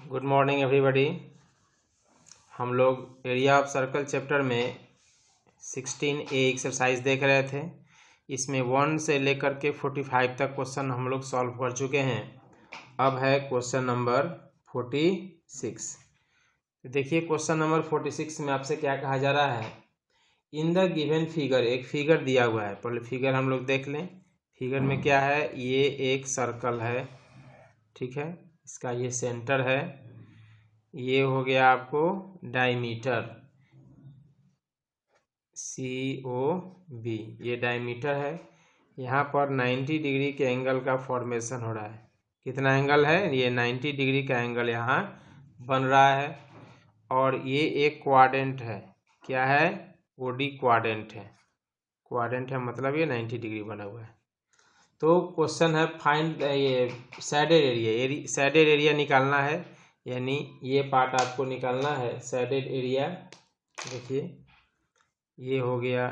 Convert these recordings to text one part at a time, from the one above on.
Good morning everybody. हम लोग area of circle chapter में 16A एक्सरसाइज देख रहे थे। इसमें 1 से लेकर के 45 तक क्वेश्चन हम लोग सॉल्व कर चुके हैं। अब है क्वेश्चन नंबर 46। देखिए क्वेश्चन नंबर 46 में आपसे क्या कहा जा रहा है। इन द गिवन फिगर, एक फिगर दिया हुआ है। पहले फिगर हम लोग देख लें। फिगर में क्या है, ये एक सर्कल है, ठीक है। इसका ये सेंटर है, ये हो गया आपको डायमीटर COB, ये डायमीटर है। यहाँ पर 90 डिग्री के एंगल का फॉर्मेशन हो रहा है। कितना एंगल है, ये 90 डिग्री का एंगल यहाँ बन रहा है। और ये एक क्वाड्रेंट है, क्या है, OD क्वाड्रेंट है। क्वाड्रेंट है मतलब ये 90 डिग्री बना हुआ है। तो क्वेश्चन है फाइंड ये सैडेड एरिया, सैडेड एरिया निकालना है, यानी ये पार्ट आपको निकालना है सैडेड एरिया। देखिए ये हो गया,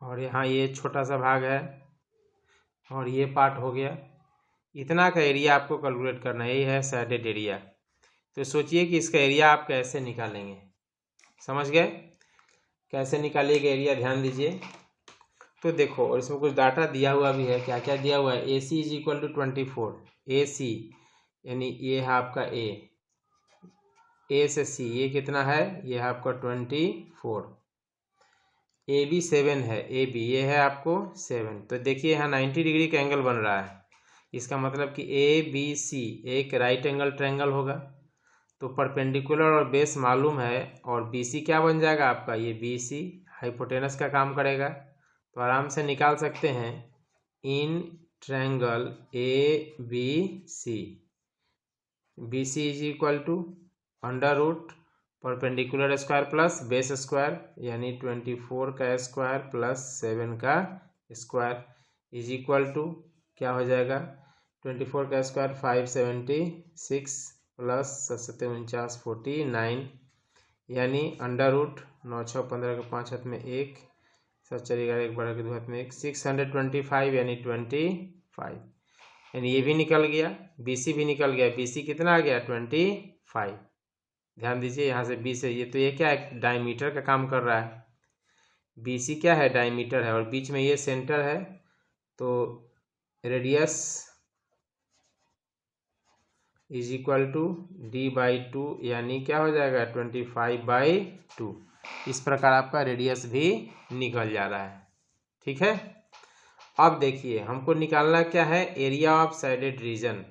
और यहाँ ये छोटा सा भाग है, और ये पार्ट हो गया। इतना का एरिया आपको कैलकुलेट करना है, ये है सैडेड एरिया। तो सोचिए कि इसका एरिया आप कैसे निकालेंगे। समझ गए कैसे निकालिएगा एरिया, ध्यान दीजिए। तो देखो, और इसमें कुछ डाटा दिया हुआ भी है। क्या क्या दिया हुआ है, AC is equal to 24। AC यानी ये है आपका A से C, ये कितना है, ये है आपका 24। AB 7 है, AB ये है आपको 7। तो देखिए यहाँ 90 डिग्री का एंगल बन रहा है। इसका मतलब कि ABC एक राइट एंगल ट्रायंगल होगा। तो परपेंडिकुलर और बेस मालूम है, और BC क्या बन जाएगा आपका, ये BC हाइपोटेनस का काम करेगा। तो आराम से निकाल सकते हैं। In triangle ABC, BC is equal to under root perpendicular square plus base square, यानी 24 का स्क्वायर प्लस 7 का स्क्वायर इज इक्वल टू क्या हो जाएगा, 24 का स्क्वायर 576 प्लस 7 49, यानी अंडर रूट 9 6 15 का 5 हाथ में 1, 7 4 11 1 12 के 2 हाथ में 1, 625 यानी 25, यानी ये भी निकल गया, BC भी निकल गया। BC कितना आ गया, 25। ध्यान दीजिए यहाँ से B से ये, तो ये क्या है, डायमीटर का काम कर रहा है। BC क्या है, डायमीटर है, और बीच में ये सेंटर है। तो radius is equal to D/2, यानी क्या हो जाएगा, 25/2। इस प्रकार आपका रेडियस भी निकल जा रहा है, ठीक है। अब देखिए हमको निकालना क्या है, एरिया ऑफ सैडेड रीजन।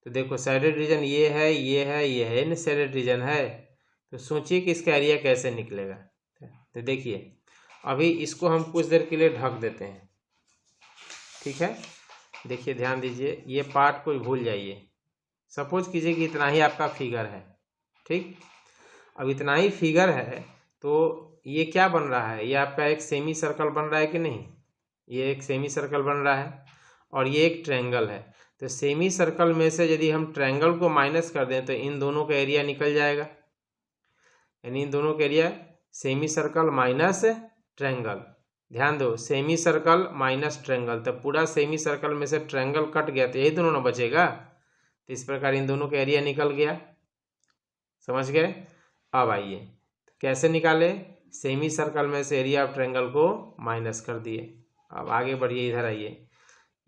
तो देखो सैडेड रीजन ये है, ये है, ये है ना, सैडेड रीजन है। तो सोचिए कि इसका एरिया कैसे निकलेगा। तो देखिए अभी इसको हम कुछ देर के लिए ढक देते हैं, ठीक है। देखिए ध्यान दीजिए, ये पार्ट को भूल जाइए। सपोज कीजिए कि इतना ही आपका फिगर है, ठीक। अब इतना ही फिगर है, तो ये क्या बन रहा है, ये आपका एक सेमी सर्कल बन रहा है कि नहीं, ये एक सेमी सर्कल बन रहा है, और ये एक ट्रायंगल है। तो सेमी सर्कल में से यदि हम ट्रायंगल को माइनस कर दें तो इन दोनों का एरिया निकल जाएगा, यानी इन दोनों का area semi circle minus triangle. ध्यान दो, सेमी सर्कल माइनस ट्रायंगल, तो पूरा सेमी सर्कल में से ट्रायंगल कट गया तो यही दोनों ना बचेगा। तो इस प्रकार इन दोनों का एरिया निकल गया, समझ गए। अब आइए कैसे निकाले, सेमी सर्कल में से एरिया ऑफ ट्रायंगल को माइनस कर दिए। अब आगे बढ़िए, इधर आइए।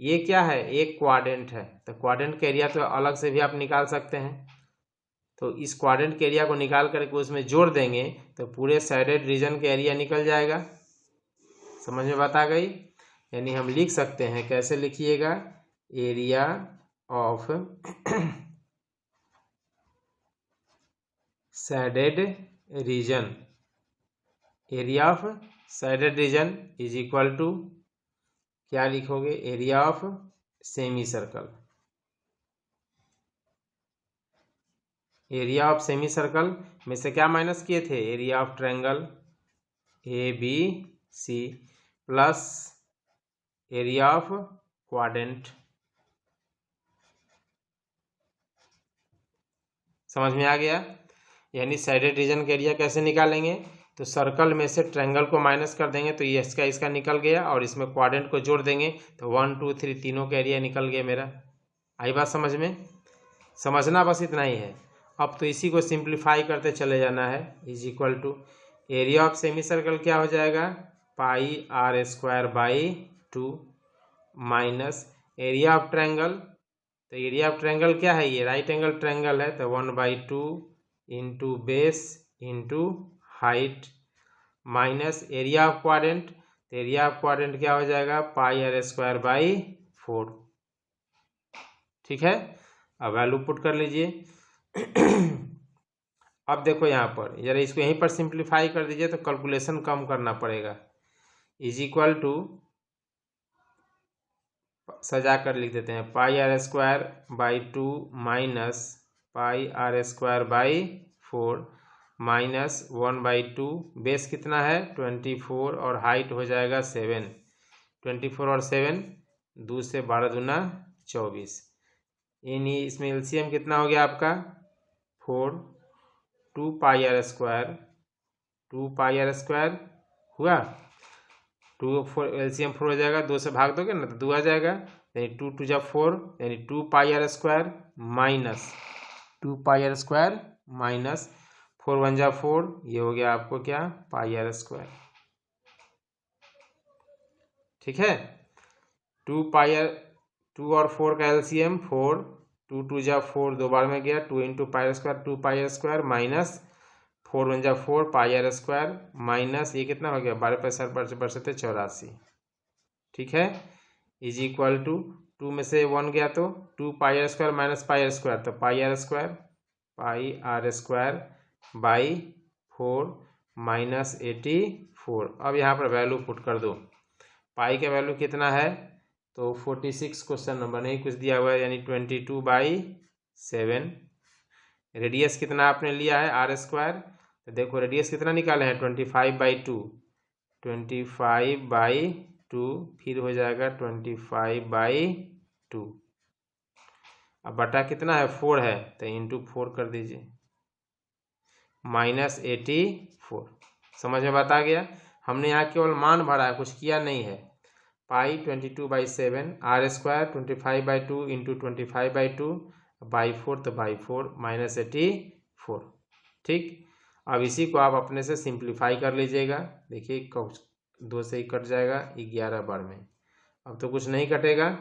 ये क्या है, एक क्वाड्रेंट है, तो क्वाड्रेंट का एरिया तो अलग से भी आप निकाल सकते हैं। तो इस क्वाड्रेंट के एरिया को निकाल करके उसमें जोड़ देंगे तो पूरे साइडेड रीजन का एरिया निकल जाएगा। समझ में बात आ गई। यानी हम लिख सकते हैं, कैसे लिखिएगा, area of shaded region, area of shaded region is equal to क्या लिखोगे, area of semi circle. Area of semi circle में से क्या माइनस किए थे, area of triangle ABC plus area of quadrant. समझ में आ गया। यानी साइडेड रीजन का एरिया कैसे निकालेंगे, तो सर्कल में से ट्रायंगल को माइनस कर देंगे तो ये इसका निकल गया, और इसमें क्वाड्रेंट को जोड़ देंगे तो 1 2 3 तीनों का एरिया निकल गया मेरा। आई बात समझ में? समझना बस इतना ही है। अब तो इसी को सिंप्लीफाई करते चले जाना है। Is equal to area of semi circle क्या हो जाएगा, pi are square by 2 minus area of triangle, तो एरिया ऑफ ट्रायंगल क्या है, ये राइट एंगल ट्रायंगल है, तो 1/2 into base into height minus area of quadrant, तो एरिया ऑफ क्वाड्रेंट क्या हो जाएगा, पाई आर स्क्वायर बाई 4। ठीक है, अब वैल्यू पुट कर लीजिए। अब देखो यहाँ पर जरा इसको यहीं पर सिंप्लीफाई कर दीजिए तो कैलकुलेशन कम करना पड़ेगा। इज इक्वल टू सजा कर लिख देते हैं, pi are square by 2 minus pi are square by 4 minus 1/2, base कितना है 24 और हाइट हो जाएगा 7, 24 और 7 2 से 12 दूना 24। इसमें एलसीएम कितना हो गया आपका 4, 2 pi are square, 2 pi are square हुआ, 2 4 एलसीएम 4 हो जाएगा, 2 से भाग दोगे ना तो 2 आ जाएगा, यानी 2 2 जा 4 यानी 2 pi are square minus 2 pi are square minus 4 1 जा 4, ये हो गया आपको क्या पाई आर स्क्वायर। ठीक है, 2 पाई आर 2 और 4 का एलसीएम 4, 2 2 जा 4 दो बार में गया, 2 into pi are square 2 pi are square minus 4 1 जा 4 पाई आर स्क्वायर माइनस ये कितना हो गया 12 पैंसठ 84। ठीक है, इज इक्वल टू 2 में से 1 गया तो 2 pi are square minus pi are square, तो pi are square by 4 minus 84। अब यहाँ पर वैल्यू पुट कर दो, पाई का वैल्यू कितना है तो 46 क्वेश्चन नंबर नहीं कुछ दिया हुआ है, यानी 22/7। रेडियस कितना आपने लिया है आर स्क्वायर, तो देखो रेडियस कितना निकाले हैं 25/2, 25/2 फिर हो जाएगा 25/2, अब बटा कितना है 4 है तो इंटू 4 कर दीजिए माइनस 84। समझ में बात आ गया? हमने यहाँ केवल मान भरा है, कुछ किया नहीं है। पाई 22/7 आर स्क्वायर 25/2 इंटू 25/2 बाई 4 तो बाई 4 माइनस 84। ठीक, अब इसी को आप अपने से सिंप्लीफाई कर लीजिएगा। देखिए 2 से ही कट जाएगा 11 बार में, अब तो कुछ नहीं कटेगा,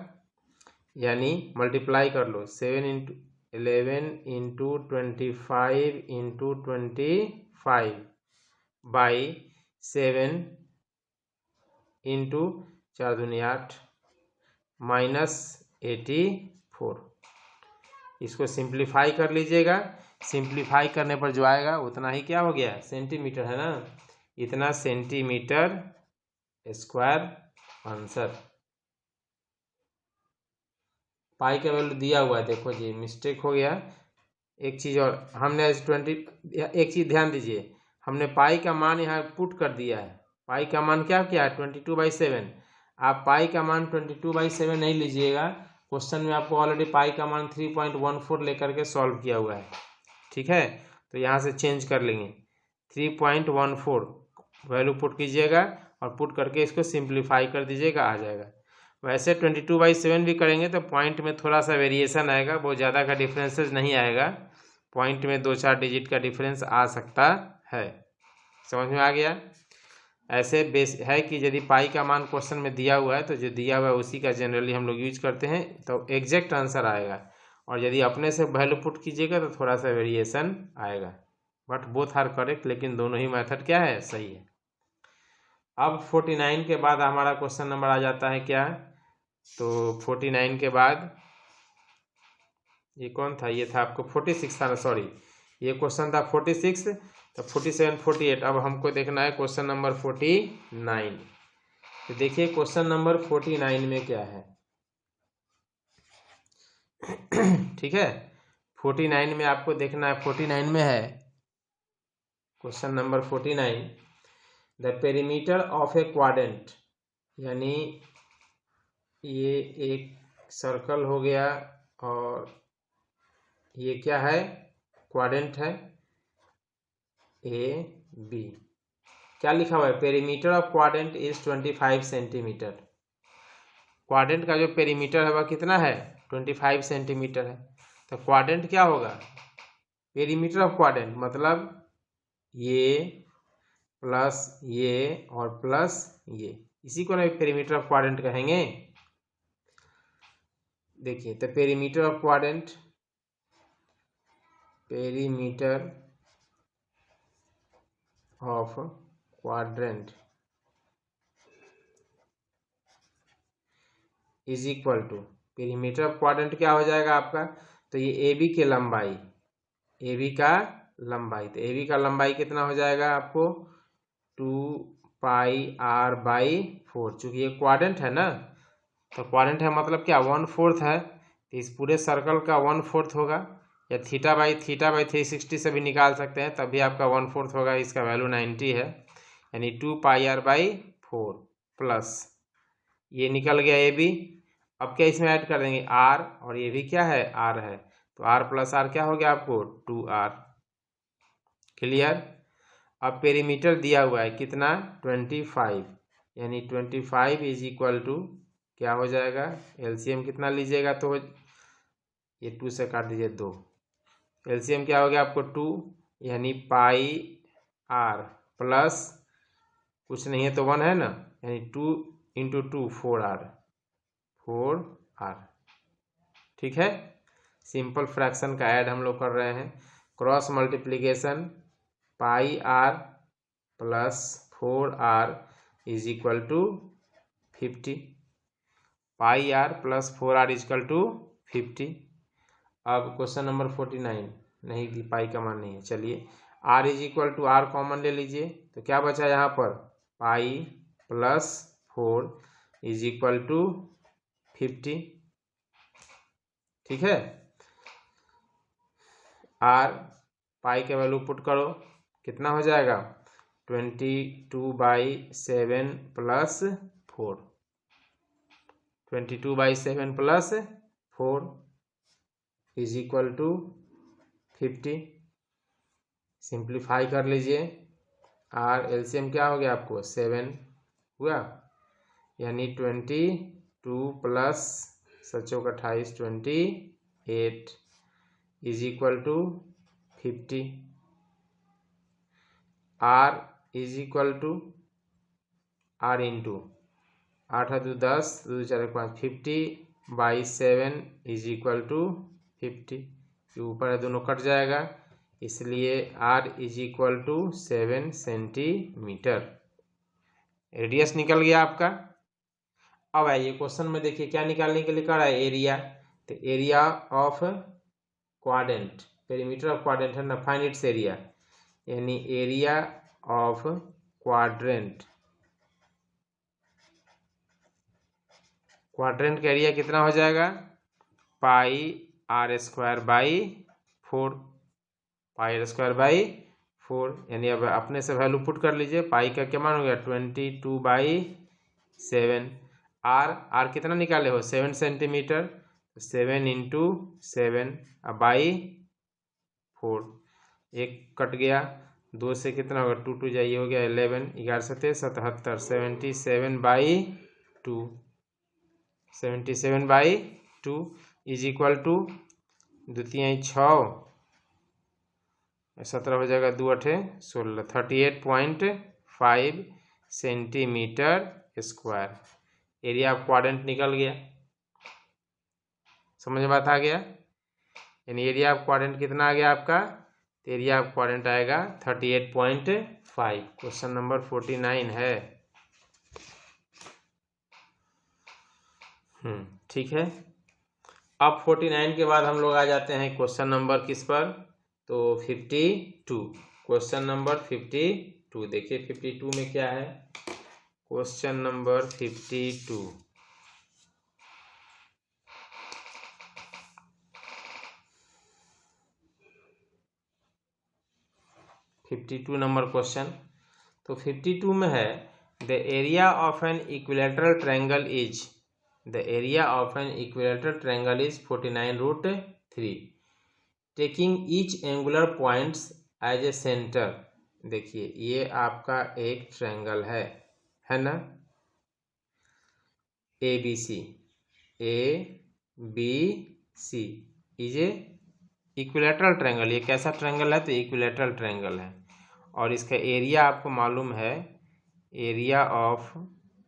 यानी मल्टीप्लाई कर लो 7 into 11 into 25 into 25 by 7 into 4 दूनी 8 माइनस 84। इसको सिंप्लीफाई कर लीजिएगा, सिंप्लीफाई करने पर जो आएगा उतना ही क्या हो गया सेंटीमीटर है ना, इतना सेंटीमीटर स्क्वायर आंसर। पाई का वैल्यू दिया हुआ है, देखो जी मिस्टेक हो गया। एक चीज़ और हमने एक चीज़ ध्यान दीजिए, हमने पाई का मान यहाँ पुट कर दिया है। पाई का मान क्या किया है 22/7। आप पाई का मान 22/7 नहीं लीजिएगा, क्वेश्चन में आपको ऑलरेडी पाई का मान 3.14 लेकर के सॉल्व किया हुआ है। ठीक है, तो यहाँ से चेंज कर लेंगे 3.14 वैल्यू पुट कीजिएगा और पुट करके इसको सिंप्लीफाई कर दीजिएगा, आ जाएगा। वैसे 22/7 भी करेंगे तो पॉइंट में थोड़ा सा वेरिएशन आएगा, बहुत ज़्यादा का डिफरेंसेस नहीं आएगा, पॉइंट में 2-4 डिजिट का डिफरेंस आ सकता है। समझ में आ गया? ऐसे बेस है कि यदि पाई का मान क्वेश्चन में दिया हुआ है तो जो दिया हुआ है उसी का जनरली हम लोग यूज करते हैं, तो एग्जैक्ट आंसर आएगा, और यदि अपने से वैल्यू पुट कीजिएगा तो थोड़ा सा वेरिएशन आएगा, बट बोथ आर करेक्ट, लेकिन दोनों ही मेथड क्या है सही है। अब 49 के बाद हमारा क्वेश्चन नंबर आ जाता है क्या, तो 49 के बाद ये कौन था, ये था आपको 46 था ना, सॉरी ये क्वेश्चन था 46, तो 47 48। अब हमको देखना है क्वेश्चन नंबर 49। तो देखिए क्वेश्चन नंबर 49 में क्या है। ठीक है, 49 में आपको देखना है, 49 में है question number 49, the perimeter of A quadrant, यानी ये एक सर्कल हो गया और ये क्या है क्वाड्रेंट है ए बी। क्या लिखा हुआ है, perimeter of quadrant is 25 centimetre. Quadrant का जो पेरीमीटर है वह कितना है, 25 सेंटीमीटर है। तो क्वाड्रेंट क्या होगा, पेरीमीटर ऑफ क्वाड्रेंट मतलब ये प्लस ये और प्लस ये, इसी को ना पेरीमीटर ऑफ क्वाड्रेंट कहेंगे। देखिए तो perimeter of quadrant, perimeter of quadrant is equal to, perimeter of quadrant क्या हो जाएगा आपका, तो ये ए बी की लंबाई, ए बी का लंबाई, तो ए बी का लंबाई कितना हो जाएगा आपको 2πr/4। चूंकि ये क्वाड्रेंट है ना, तो क्वाड्रेंट है मतलब क्या 1/4 है, तो इस पूरे सर्कल का 1/4 होगा, या थीटा बाई 360 से भी निकाल सकते हैं, तब भी आपका 1/4 होगा। इसका वैल्यू 90 है, यानी 2πr/4 प्लस ये निकल गया ए बी। अब क्या इसमें ऐड कर देंगे आर, और ये भी क्या है आर है, तो आर प्लस आर क्या हो गया आपको 2r। क्लियर। अब पेरीमीटर दिया हुआ है कितना 25, यानी 25 इज इक्वल टू क्या हो जाएगा, एलसीएम कितना लीजिएगा तो ये 2 से काट दीजिए 2, एलसीएम क्या हो गया आपको 2, यानी πr प्लस कुछ नहीं है तो 1 है ना, यानी 2 × 2 4r। ठीक है, सिंपल फ्रैक्शन का ऐड हम लोग कर रहे हैं। Cross multiplication πr plus 4r is equal to 50, πr plus 4r is equal to 50। अब क्वेश्चन नंबर 49, नहीं पाई का मान नहीं है, चलिए r is equal to r common ले लीजिए, तो क्या बचा यहाँ पर pi plus 4 is equal to 50। ठीक है, r पाई के वैल्यू पुट करो, कितना हो जाएगा 22/7 plus 4, 22/7 plus 4 is equal to 50। Simplify कर लीजिए, r एलसीएम क्या हो गया आपको 7 हुआ, यानी 22 plus 7×28 28 is equal to 50। r is equal to r into 8×2 = 10, 2×4 = 5, 50/7 is equal to 50। ये ऊपर है दोनों कट जाएगा, इसलिए r is equal to 7 centimetre. Radius निकल गया आपका। अब आइए क्वेश्चन में देखिए क्या निकालने के लिए कह रहा है, एरिया। तो area of quadrant, perimeter of quadrant है ना, फाइंड इट्स एरिया, यानी एरिया ऑफ क्वाड्रेंट, क्वाड्रेंट का एरिया कितना हो जाएगा πr²/4, πr²/4, यानी अब अपने से वैल्यू पुट कर लीजिए। पाई का क्या मान हो गया 22/7, r कितना निकाले हो 7 सेंटीमीटर, 7 × 7/4, एक कट गया, 2 से कितना होगा 2 2 जाइए हो गया 11, 11×7 = 77, 77/2, 77/2 इज इक्वल टू 2 × 6 17 हो जाएगा, 2×8 = 16, 38.5 centimetre square. Area of quadrant निकल गया, समझ में बात आ गया, यानी एरिया ऑफ क्वाड्रेंट कितना आ गया आपका, एरिया ऑफ क्वाड्रेंट आएगा 38.5। क्वेश्चन नंबर 49 है। ठीक है, अब 49 के बाद हम लोग आ जाते हैं क्वेश्चन नंबर किस पर, तो 52। क्वेश्चन नंबर 52, देखिए 52 में क्या है, क्वेश्चन नंबर 52। 52 number question. तो 52 में है the area of an equilateral triangle is, the area of an equilateral triangle is 49√3, taking each angular points as a centre देखिए ये आपका एक ट्रायंगल है ना, ABC, ABC is a equilateral triangle. ये कैसा ट्रायंगल है? तो इक्विलेटरल ट्रायंगल है। और इसका एरिया आपको मालूम है, area of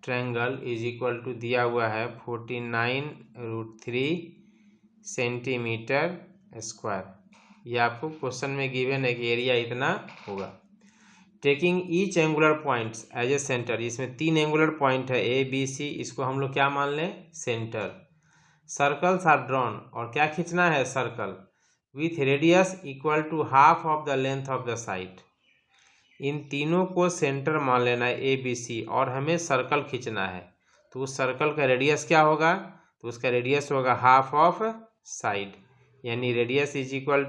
triangle is equal to दिया हुआ है 49√3 सेंटीमीटर स्क्वायर। ये आपको क्वेश्चन में गिवन है कि एरिया इतना होगा। Taking each angular points as a centre, इसमें 3 एंगुलर पॉइंट है ABC, इसको हम लोग क्या मान लें? सेंटर। सर्कल्स आर ड्रॉन, और क्या खींचना है? Circle with radius equal to half of the length of the side. इन तीनों को सेंटर मान लेना है ABC, और हमें सर्कल खींचना है। तो उस सर्कल का रेडियस क्या होगा? तो उसका रेडियस होगा हाफ ऑफ साइड, यानी radius is equal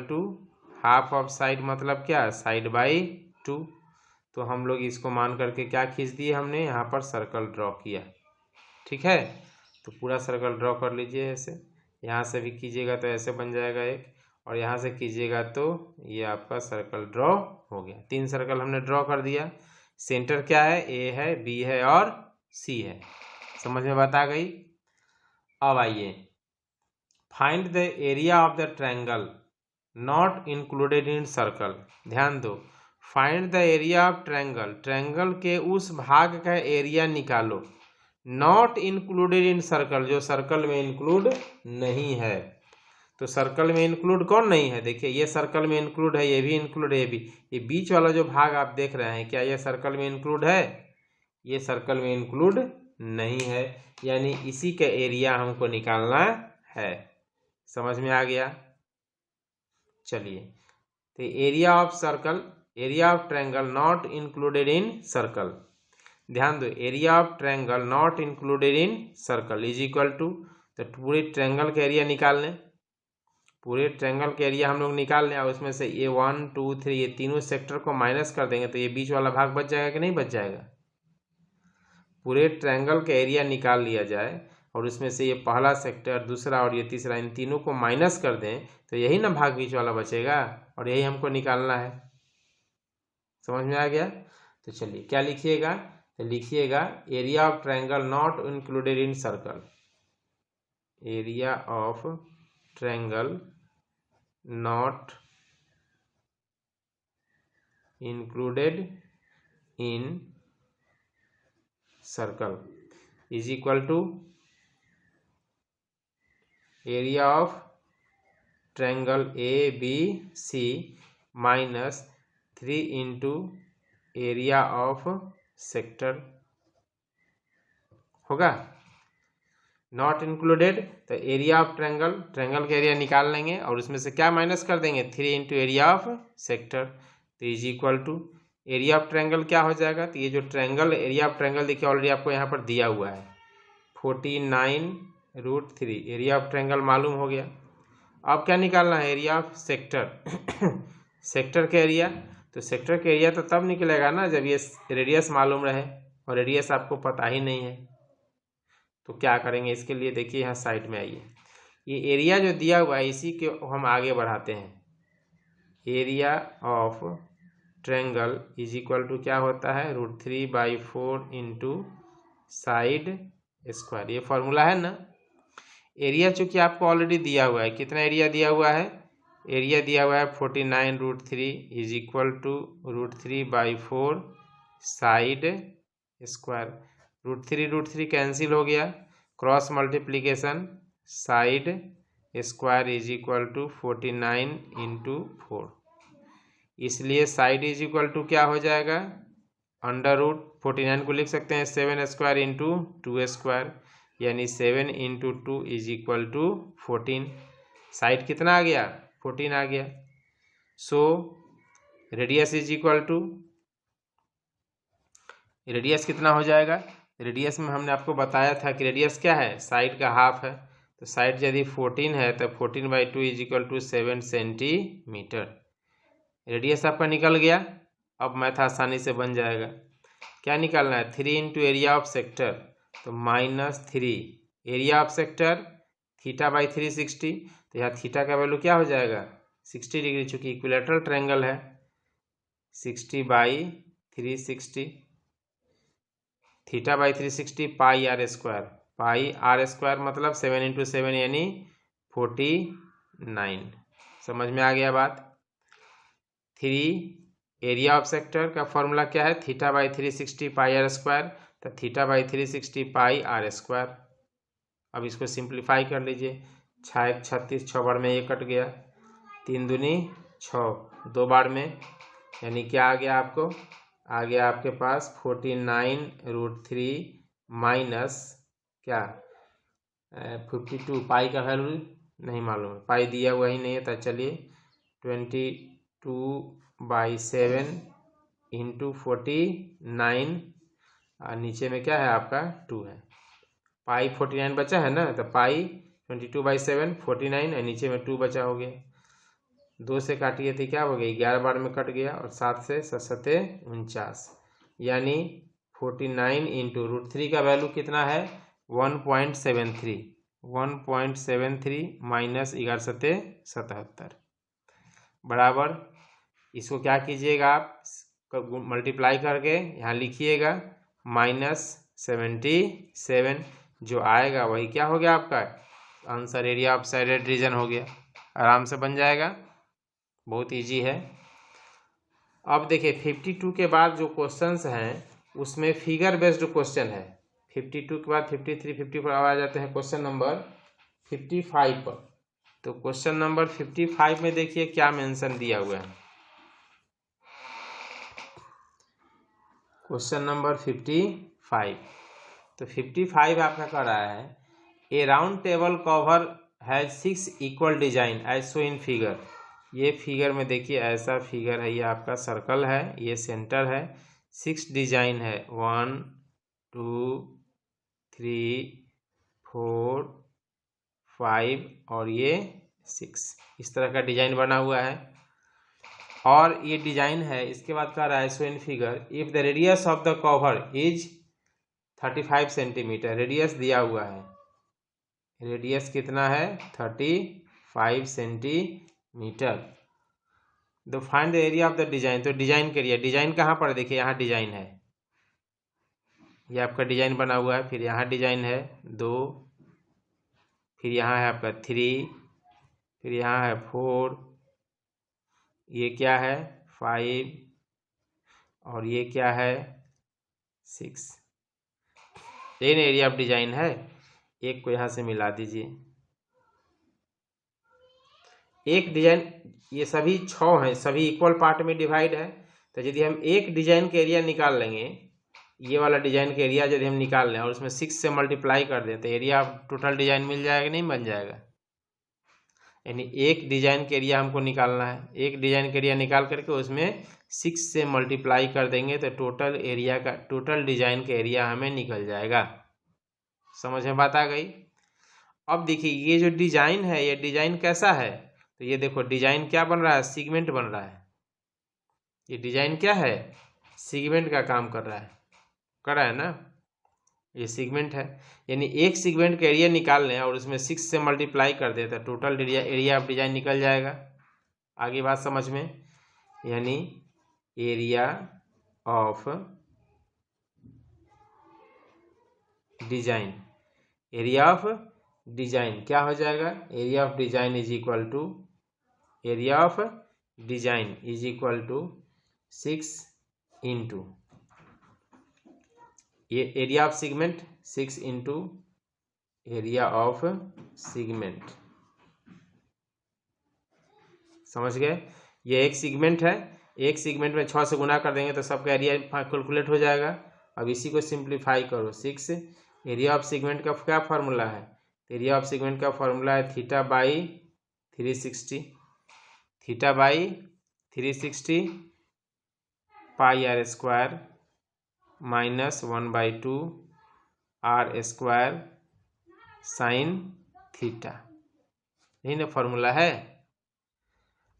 to half of side, मतलब क्या? Side by 2। तो हम लोग इसको मान करके क्या खींच दिए हमने? यहाँ पर सर्कल ड्रॉ किया। ठीक है, तो पूरा सर्कल ड्रॉ कर लीजिए ऐसे। यहाँ से भी कीजिएगा तो ऐसे बन जाएगा एक, और यहाँ से कीजिएगा तो ये आपका सर्कल ड्रॉ हो गया। 3 सर्कल हमने ड्रॉ कर दिया। सेंटर क्या है? A है, B है और C है। समझ में बात आ गई? अब आइए, find the area of the triangle not included in circle. ध्यान दो, find the area of triangle, triangle के उस भाग का एरिया निकालो, नॉट इंक्लूडेड इन सर्कल, जो सर्कल में इंक्लूड नहीं है। तो सर्कल में इंक्लूड कौन नहीं है? देखिए ये सर्कल में इंक्लूड है, ये भी इंक्लूड है, ये भी। ये बीच वाला जो भाग आप देख रहे हैं, क्या ये सर्कल में इंक्लूड है? ये सर्कल में इंक्लूड नहीं है, यानी इसी का एरिया हमको निकालना है। समझ में आ गया? चलिए, तो area of circle, area of triangle not included in circle. ध्यान दो, area of triangle not included in circle is equal to, तो पूरे ट्रायंगल का एरिया निकाल लें। पूरे ट्रायंगल का एरिया हम लोग निकाल लें, और उसमें से ये 1 2 3 ये तीनों सेक्टर को माइनस कर देंगे, तो ये बीच वाला भाग बच जाएगा कि नहीं बच जाएगा? पूरे ट्रायंगल का एरिया निकाल लिया जाए, और उसमें से ये पहला सेक्टर, दूसरा और ये तीसरा, इन तीनों को माइनस कर दें, तो यही ना भाग बीच वाला बचेगा, और यही हमको निकालना है। समझ में आ गया? तो चलिए क्या लिखिएगा? तो लिखिएगा area of triangle not included in circle, area of triangle not included in circle is equal to area of triangle ABC minus 3 into area of sector होगा। नॉट इंक्लूडेड, तो एरिया ऑफ ट्रायंगल, ट्रायंगल का area निकाल लेंगे, और उसमें से क्या minus कर देंगे? 3 इंटू एरिया ऑफ सेक्टर, तो is equal to area of triangle क्या हो जाएगा? तो ये जो ट्रायंगल, एरिया ऑफ ट्रायंगल देखिए ऑलरेडी आपको यहाँ पर दिया हुआ है 49√3, एरिया ऑफ ट्रायंगल मालूम हो गया। अब क्या निकालना है? एरिया ऑफ सेक्टर सेक्टर का एरिया, तो सेक्टर का एरिया तो तब निकलेगा ना जब ये रेडियस मालूम रहे, और रेडियस आपको पता ही नहीं है। तो क्या करेंगे इसके लिए? देखिए यहाँ साइड में आइए, ये एरिया जो दिया हुआ है इसी के हम आगे बढ़ाते हैं। Area of triangle is equal to क्या होता है? √3/4 इंटू साइड स्क्वायर। ये फॉर्मूला है ना। एरिया चूंकि आपको ऑलरेडी दिया हुआ है, कितना एरिया दिया हुआ है? एरिया दिया हुआ है 49√3 is equal to √3/4 side square. √3 cancel हो गया, cross multiplication, side square is equal to 49 into 4। इसलिए साइड इज इक्वल टू क्या हो जाएगा? √49 को लिख सकते हैं 7 स्क्वायर इंटू 2 स्क्वायर, यानी 7 into 2 is equal to 14। Side कितना आ गया? 14 आ गया। So radius is equal to, radius कितना हो जाएगा? रेडियस में हमने आपको बताया था कि रेडियस क्या है? साइड का हाफ है, तो साइड यदि 14 है तो 14/2 is equal to 7 centimetre. Radius आपका निकल गया। अब मैथ आसानी से बन जाएगा। क्या निकालना है? 3 इंटू एरिया ऑफ सेक्टर, तो -3 एरिया ऑफ सेक्टर, θ/360, तो यहाँ थीटा का वैल्यू क्या हो जाएगा? 60 डिग्री, चूँकि इक्विलेटरल ट्रायंगल है। 60/360, θ/360 pi are square. Pi are square मतलब 7 × 7 यानी 49। समझ में आ गया बात। 3 एरिया ऑफ सेक्टर का फॉर्मूला क्या है, θ/360 पाई आर स्क्वायर, तो θ/360 पाई आर स्क्वायर। अब इसको सिंप्लीफाई कर लीजिए। 6 × 36, 6 बार में ये कट गया, 3 दूनी 6, 2 बार में, यानी क्या आ गया आपको, आ गया आपके पास 49√3 माइनस क्या 52। पाई का वैल्यू नहीं मालूम है, पाई दिया हुआ ही नहीं है, तो चलिए 22/7 × 49 और नीचे में क्या है आपका 2 है। पाई 49 बचा है ना, तो पाई 22/7 49 और नीचे में 2 बचा हो गया। 2 से काटिए तो क्या हो गया, 11 बार में कट गया, और 7 से 7 49, यानी 49 × √3 का वैल्यू कितना है 1.73। 1.73 माइनस 11 7 77 बराबर, इसको क्या कीजिएगा आप मल्टीप्लाई करके यहाँ लिखिएगा -77, जो आएगा वही क्या हो गया आपका answer, area of shaded reason हो गया। आराम से बन जाएगा, बहुत इजी है। अब देखिए 52 के बाद जो क्वेश्चंस हैं उसमें फिगर बेस्ड क्वेश्चन है। 52 के बाद 53 54 आ जाते हैं क्वेश्चन नंबर 55 पर। तो क्वेश्चन नंबर 55 में देखिए क्या मेंशन दिया हुआ है। क्वेश्चन नंबर 55, तो 55 आपका कर रहा है, a round table cover has 6 equal design as so in figure. ये फिगर में देखिए ऐसा फिगर है, ये आपका सर्कल है, ये सेंटर है, 6 डिजाइन है, 1 2 3 4 5 और ये 6, इस तरह का डिजाइन बना हुआ है। और ये डिजाइन है, इसके बाद कह रहा है so in figure if the radius of the cover is 35 centimetre. Radius दिया हुआ है, रेडियस कितना है 35 सेंटीमीटर। तो find the area of the design, तो डिजाइन के एरिया, डिजाइन कहाँ पर देखिए, यहाँ डिजाइन है, ये आपका डिजाइन बना हुआ है, फिर यहाँ डिजाइन है 2, फिर यहाँ है आपका 3, फिर यहाँ है 4, ये क्या है 5 और ये क्या है 6। तीन एरिया ऑफ डिजाइन है, एक को यहाँ से मिला दीजिए। एक डिजाइन, ये सभी 6 हैं, सभी इक्वल पार्ट में डिवाइड है, तो यदि हम एक डिजाइन के एरिया निकाल लेंगे, ये वाला डिजाइन के एरिया यदि हम निकाल लें और उसमें 6 से मल्टीप्लाई कर दें, तो एरिया टोटल डिजाइन मिल जाएगा, नहीं बन जाएगा। यानी एक डिजाइन के एरिया हमको निकालना है, एक डिजाइन के एरिया निकाल करके उसमें 6 से मल्टीप्लाई कर देंगे तो टोटल एरिया का, टोटल डिजाइन का एरिया हमें निकल जाएगा। समझ में बात आ गई। अब देखिए ये जो डिजाइन है, ये डिजाइन कैसा है, तो ये देखो डिजाइन क्या बन रहा है, सेगमेंट बन रहा है। ये डिजाइन क्या है, सेगमेंट का काम कर रहा है ना, ये सेगमेंट है। यानी एक सेगमेंट का एरिया निकाल लें और उसमें 6 से मल्टीप्लाई कर दें तो टोटल एरिया ऑफ डिजाइन निकल जाएगा। आगे बात समझ में, यानी area of design, area of design क्या हो जाएगा, area of design is equal to, area of design is equal to 6 into ये area of segment, 6 into area of segment. समझ गए, ये एक सेगमेंट है, एक सेगमेंट में 6 से गुना कर देंगे तो सबका एरिया कैलकुलेट हो जाएगा। अब इसी को सिंप्लीफाई करो, 6 एरिया ऑफ सेगमेंट का क्या फार्मूला है, एरिया ऑफ सेगमेंट का फार्मूला है θ/360, θ/360 pi are square minus 1/2 r square sine theta, यही ना फॉर्मूला है।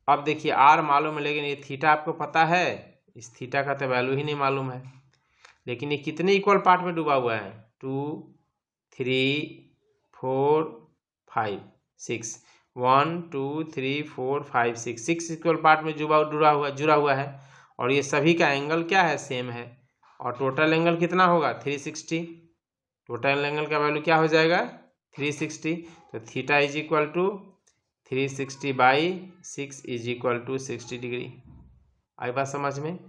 अब देखिए आर मालूम है, लेकिन ये थीटा आपको पता है, इस थीटा का तो वैल्यू ही नहीं मालूम है। लेकिन ये कितने इक्वल पार्ट में डूबा हुआ है, 2 3 4 5 6, 1 2 3 4 5 6 इक्वल पार्ट में जुड़ा हुआ है और ये सभी का एंगल क्या है, सेम है। और टोटल एंगल कितना होगा 360। टोटल एंगल का वैल्यू क्या हो जाएगा 360। तो theta is equal to 360/6 is equal to 60 degree. आई बात समझ में।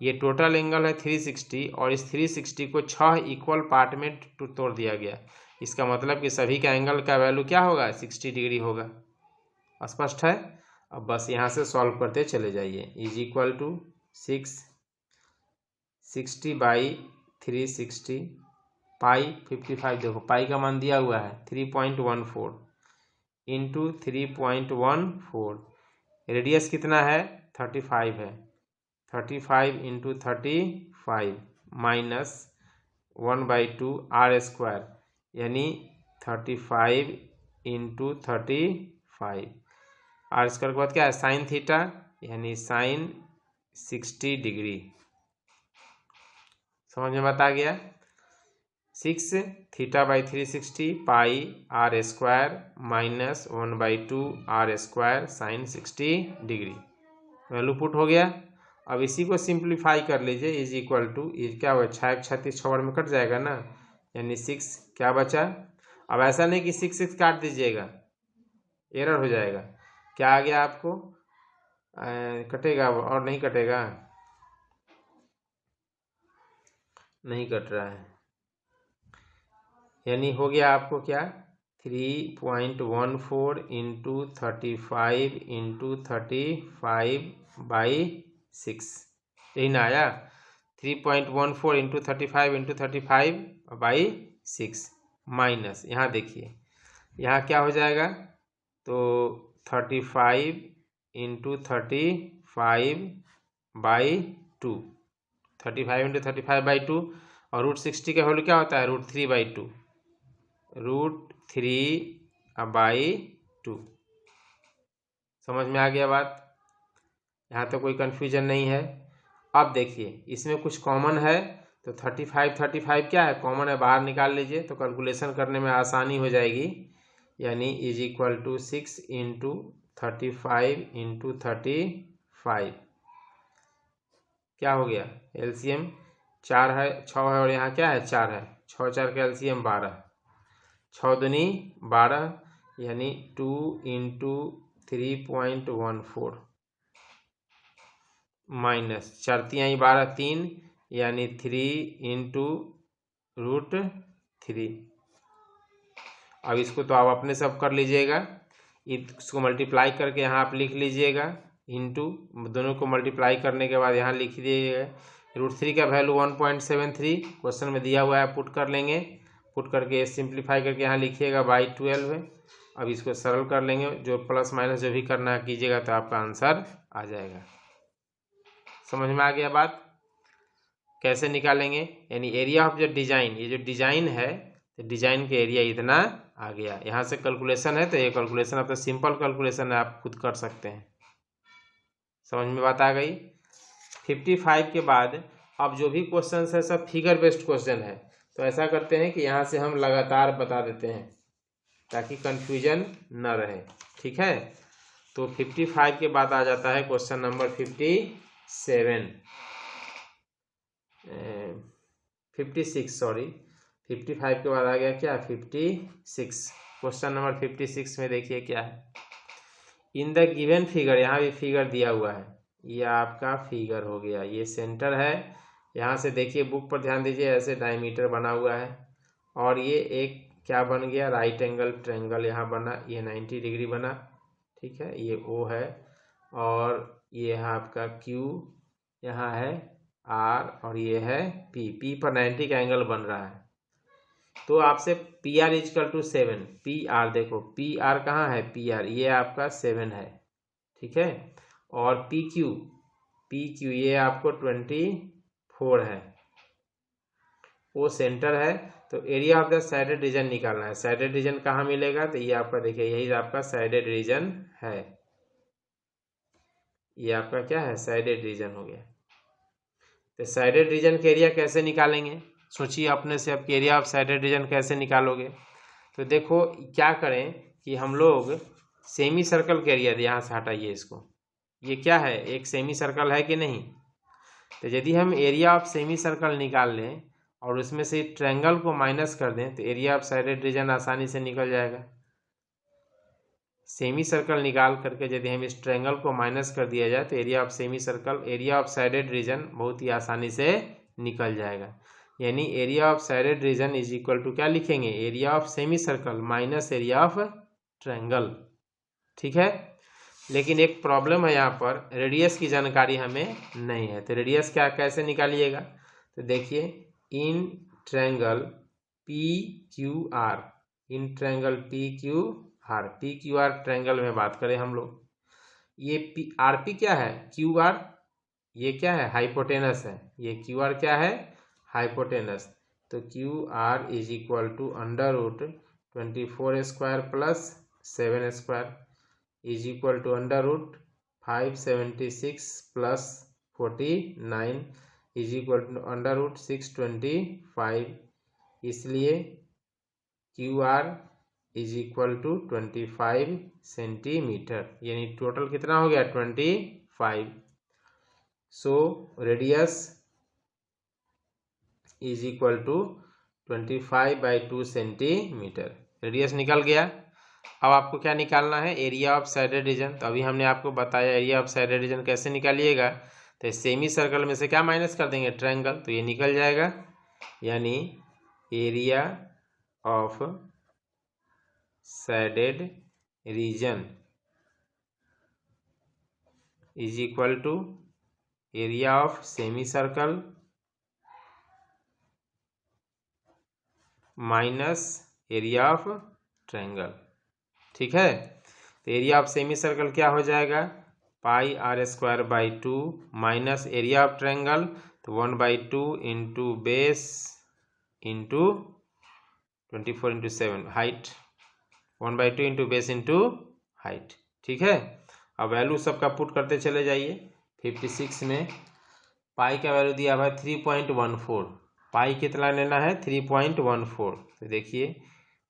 ये टोटल एंगल है 360 और इस 360 को 6 इक्वल पार्ट में तोड़ दिया गया। इसका मतलब कि सभी का एंगल का वैल्यू क्या होगा 60 डिग्री होगा। स्पष्ट है। अब बस यहाँ से सॉल्व करते चले जाइए। इज इक्वल टू 60/360 पाई 55, देखो पाई का मान दिया हुआ है 3.14 इंटू 3.14, रेडियस कितना है 35 है, 35 इंटू 35 माइनस 1/2 r², यानी 35 इंटू 35 r² के बाद क्या है साइन थीटा, यानी साइन 60 डिग्री। समझ में बता गया। 6 θ/360 pi r² minus 1/2 r² sine 60 degree, value put हो गया। अब इसी को सिंप्लीफाई कर लीजिए। इज इक्वल टू क्या हुआ 6 36 6 में कट जाएगा ना, यानी 6 क्या बचा। अब ऐसा नहीं कि 6 काट दीजिएगा, एरर हो जाएगा। क्या आ गया आपको, कटेगा और नहीं कटेगा, नहीं कट रहा है, यानी हो गया आपको क्या 3.14 इंटू 35 इंटू 35/6, यही ना आया 3.14 इंटू 35 इंटू 35/6 माइनस, यहाँ देखिए यहाँ क्या हो जाएगा, तो 35 इंटू 35/2, 35 इंटू 35/2 और √60 का वैल्यू क्या होता है √3/2, √3/2। समझ में आ गया बात। यहाँ तो कोई कन्फ्यूजन नहीं है। अब देखिए इसमें कुछ कॉमन है, तो 35 क्या है कॉमन है, बाहर निकाल लीजिए तो कैलकुलेशन करने में आसानी हो जाएगी। यानी is equal to 6 into 35 into 35, क्या हो गया एलसीएम 4 है 6 है और यहाँ क्या है 4 है, 6 4 का एलसीएम 12, 6 दूनी 12, यानी 2 इंटू 3.14 माइनस 4 3 12 3, यानी 3 इंटू √3। अब इसको तो आप अपने सब कर लीजिएगा, इसको मल्टीप्लाई करके यहाँ आप लिख लीजिएगा, इंटू दोनों को मल्टीप्लाई करने के बाद यहाँ लिख दीजिएगा। √3 का वैल्यू 1.73 क्वेश्चन में दिया हुआ है, पुट कर लेंगे, पुट करके सिंप्लीफाई करके यहाँ लिखिएगा /12 है। अब इसको सरल कर लेंगे, जो प्लस माइनस जो भी करना कीजिएगा तो आपका आंसर आ जाएगा। समझ में आ गया बात। कैसे निकालेंगे, यानी एरिया ऑफ द डिजाइन, ये जो डिजाइन है तो डिजाइन के एरिया इतना आ गया। यहाँ से कैलकुलेशन है तो ये कैलकुलेशन अब तो सिंपल कैलकुलेशन है, आप खुद कर सकते हैं। समझ में बात आ गई। 55 के बाद अब जो भी क्वेश्चन है सब फिगर बेस्ड क्वेश्चन है, तो ऐसा करते हैं कि यहाँ से हम लगातार बता देते हैं ताकि कंफ्यूजन न रहे, ठीक है। तो 55 के बाद आ जाता है क्वेश्चन नंबर 56 सॉरी, 55 के बाद आ गया क्या 56। क्वेश्चन नंबर 56 में देखिए क्या है, इन द गिवन फिगर, यहाँ भी फिगर दिया हुआ है, ये आपका फिगर हो गया, ये सेंटर है। यहाँ से देखिए बुक पर ध्यान दीजिए, ऐसे डायमीटर बना हुआ है और ये एक क्या बन गया राइट एंगल ट्रायंगल यहाँ बना, ये 90 डिग्री बना, ठीक है। ये O है और ये है आपका Q, यहाँ है R और ये है P पर 90 का एंगल बन रहा है। तो आपसे PR इजकल टू 7, PR देखो PR कहाँ है, PR ये आपका 7 है, ठीक है। और PQ ये आपको 24 है, वो सेंटर है। तो area of the shaded region निकालना है। साइडेड रीजन कहाँ मिलेगा, तो ये आपका देखिए यही आपका साइडेड रीजन है, ये आपका क्या है साइडेड रीजन हो गया। तो साइडेड रीजन के एरिया कैसे निकालेंगे, सोचिए अपने से, अब एरिया ऑफ साइडेड रीजन कैसे निकालोगे। तो देखो क्या करें कि हम लोग सेमी सर्कल का एरिया, यहाँ से हटाइए इसको, ये क्या है, एक सेमी सर्कल है कि नहीं। तो यदि हम एरिया ऑफ सेमी सर्कल निकाल लें और उसमें से ट्रायंगल को माइनस कर दें तो एरिया ऑफ साइडेड रीजन आसानी से निकल जाएगा। सेमी सर्कल निकाल करके यदि हम इस ट्रायंगल को माइनस कर दिया जाए तो area of semi circle, area of shaded region बहुत ही आसानी से निकल जाएगा। यानी area of shaded region is equal to क्या लिखेंगे, area of semi circle minus area of triangle. ठीक है, लेकिन एक प्रॉब्लम है यहाँ पर, रेडियस की जानकारी हमें नहीं है। तो रेडियस क्या कैसे निकालिएगा, तो देखिए in triangle P Q R, in triangle P Q R, P Q R triangle में बात करें हम लोग, ये पी आर पी क्या है, क्यू आर ये क्या है, हाइपोटेनस है, ये क्यू आर क्या है, हाइपोटेनस। तो Q R is equal to under root 24 square plus 7 square is equal to under root 576 plus 49 is equal to under root 625। इसलिए Q R is equal to 25 centimetre, यानी total कितना हो गया 25। So radius is equal to 25/2 centimetre, radius निकल गया। अब आपको क्या निकालना है, एरिया ऑफ साइडेड रीजन। तो अभी हमने आपको बताया एरिया ऑफ साइडेड रीजन कैसे निकालिएगा, तो सेमी सर्कल में से क्या माइनस कर देंगे, ट्रायंगल, तो ये निकल जाएगा। यानी area of shaded region is equal to area of semi circle minus area of triangle. ठीक है, तो एरिया ऑफ सेमी सर्कल क्या हो जाएगा, pi are square by 2 minus area of triangle, तो 1/2 into base into 24 into 7 height, 1/2 into base into height. ठीक है, अब वैल्यू सबका पुट करते चले जाइए। 56 में पाई का वैल्यू दिया हुआ है 3.14, पाई कितना लेना है 3.14। तो देखिए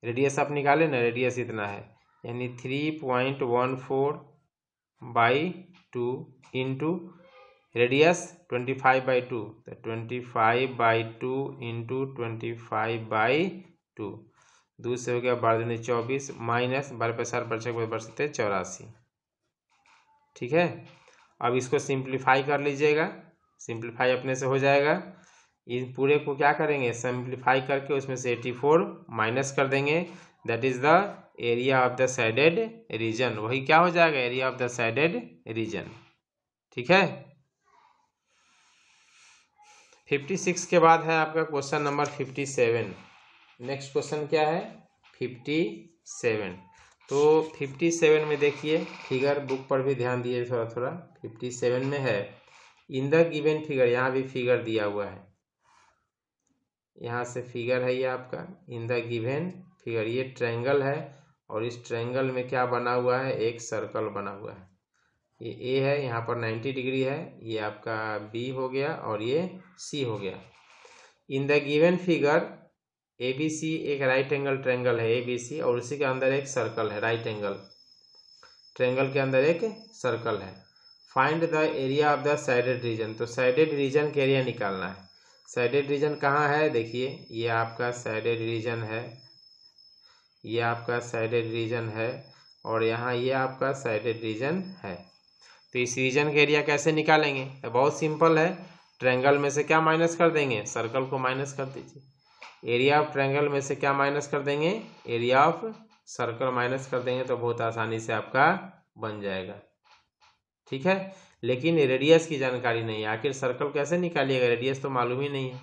रेडियस आप निकाले ना, रेडियस इतना है, यानी 3.14/2 इंटू रेडियस 25/2, तो 25/2 इंटू 25/2, 2 से हो गया 12 24 माइनस 12 84। ठीक है, अब इसको सिंप्लीफाई कर लीजिएगा, सिंप्लीफाई अपने से हो जाएगा। इन पूरे को क्या करेंगे, सिंप्लीफाई करके उसमें से 84 माइनस कर देंगे, that is the area of the shaded reason, वही क्या हो जाएगा, area of the shaded reason. ठीक है, 56 के बाद है आपका क्वेश्चन नंबर 57। नेक्स्ट क्वेश्चन क्या है 57। तो 57 में देखिए फिगर बुक पर भी ध्यान दिए थोड़ा थोड़ा। 57 में है इन द गिवन फिगर, यहाँ भी फिगर दिया हुआ है, यहाँ से फिगर है ये आपका इन द गिवन फिगर, ये ट्रायंगल है और इस ट्रायंगल में क्या बना हुआ है, एक सर्कल बना हुआ है। ये ए है, यहाँ पर 90 डिग्री है, ये आपका बी हो गया और ये सी हो गया। In the given figure A B C एक राइट एंगल ट्रायंगल है ए बी सी, और उसी के अंदर एक सर्कल है, राइट एंगल ट्रायंगल के अंदर एक सर्कल है। Find the area of the shaded reason, तो साइडेड रीजन का एरिया निकालना है। साइडेड रीजन कहाँ है, देखिए ये आपका साइडेड रीजन है, ये आपका साइडेड रीजन है और यहाँ ये आपका साइडेड रीजन है। तो इस रीजन का एरिया कैसे निकालेंगे, तो बहुत सिंपल है, ट्रायंगल में से क्या माइनस कर देंगे, सर्कल को माइनस कर दीजिए। एरिया ऑफ ट्रायंगल में से क्या माइनस कर देंगे, एरिया ऑफ सर्कल माइनस कर देंगे, तो बहुत आसानी से आपका बन जाएगा। ठीक है, लेकिन रेडियस की जानकारी नहीं है, आखिर सर्कल कैसे निकालिएगा, रेडियस तो मालूम ही नहीं है।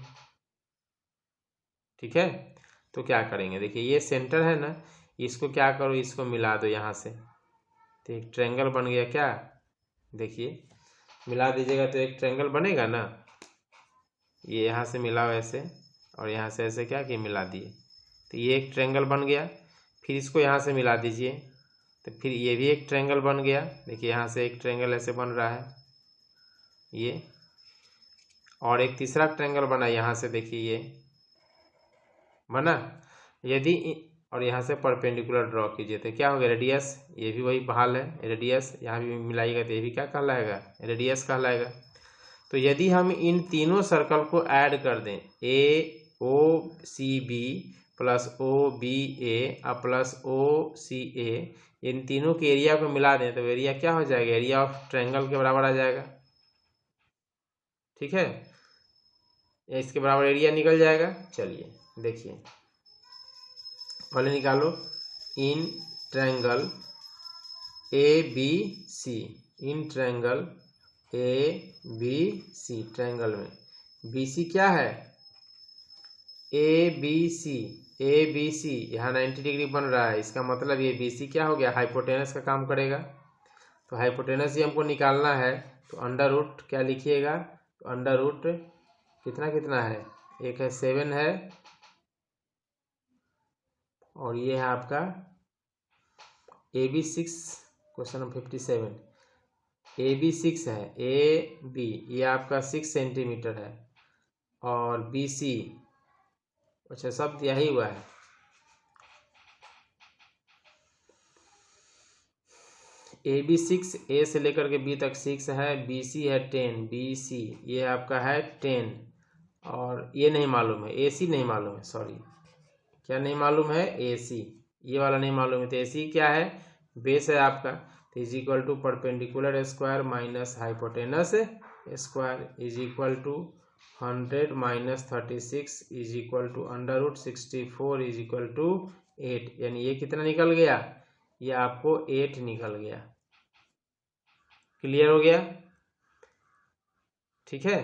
ठीक है, तो क्या करेंगे, देखिए ये सेंटर है ना, इसको क्या करो, इसको मिला दो यहाँ से, तो एक ट्रायंगल बन गया। क्या देखिए मिला दीजिएगा तो एक ट्रायंगल बनेगा ना, ये यहाँ से मिला ऐसे और यहाँ से ऐसे क्या कि मिला दिए, तो ये एक ट्रायंगल बन गया। फिर इसको यहाँ से मिला दीजिए तो फिर ये भी एक ट्रायंगल बन गया। देखिए यहाँ से एक ट्रायंगल ऐसे बन रहा है ये, और एक तीसरा ट्रायंगल बना यहाँ से, देखिए ये बना। यदि और यहाँ से परपेंडिकुलर ड्रॉ कीजिए तो क्या हो गया, रेडियस। ये भी वही बहाल है, रेडियस यहाँ भी मिलाइएगा तो ये भी क्या कहलाएगा, रेडियस कहलाएगा। तो यदि हम इन तीनों सर्कल को ऐड कर दें, A O C B plus O B A plus O C A, इन तीनों के एरिया को मिला दें तो एरिया क्या हो जाएगा, एरिया ऑफ ट्रायंगल के बराबर आ जाएगा। ठीक है, इसके बराबर एरिया निकल जाएगा। चलिए देखिए, पहले निकालो in triangle A B C, in triangle A B C, triangle में बी सी क्या है, ए बी सी, ए बी सी यहाँ 90 डिग्री बन रहा है, इसका मतलब ये बी सी क्या हो गया, हाइपोटेनस का काम करेगा। तो हाइपोटेनस ही हमको निकालना है, तो अंडर रूट क्या लिखिएगा, तो अंडर रूट कितना कितना है, एक है 7 है, और ये है आपका A B 6, question number 57, A B 6 है, ए बी ये आपका 6 सेंटीमीटर है, और बी सी, अच्छा सब दिया ही हुआ है, ए बी 6, ए से लेकर के बी तक 6 है, बी सी है 10, बी सी ये आपका है 10, और ये नहीं मालूम है, ए सी नहीं मालूम है, सॉरी क्या नहीं मालूम है, ए सी ये वाला नहीं मालूम है। तो ए सी क्या है, बेस है आपका, तो is equal to perpendicular square minus hypotenuse square is equal to 100 minus 36 is equal to under root 64 is equal to 8, यानी ये कितना निकल गया, ये आपको 8 निकल गया। क्लियर हो गया, ठीक है।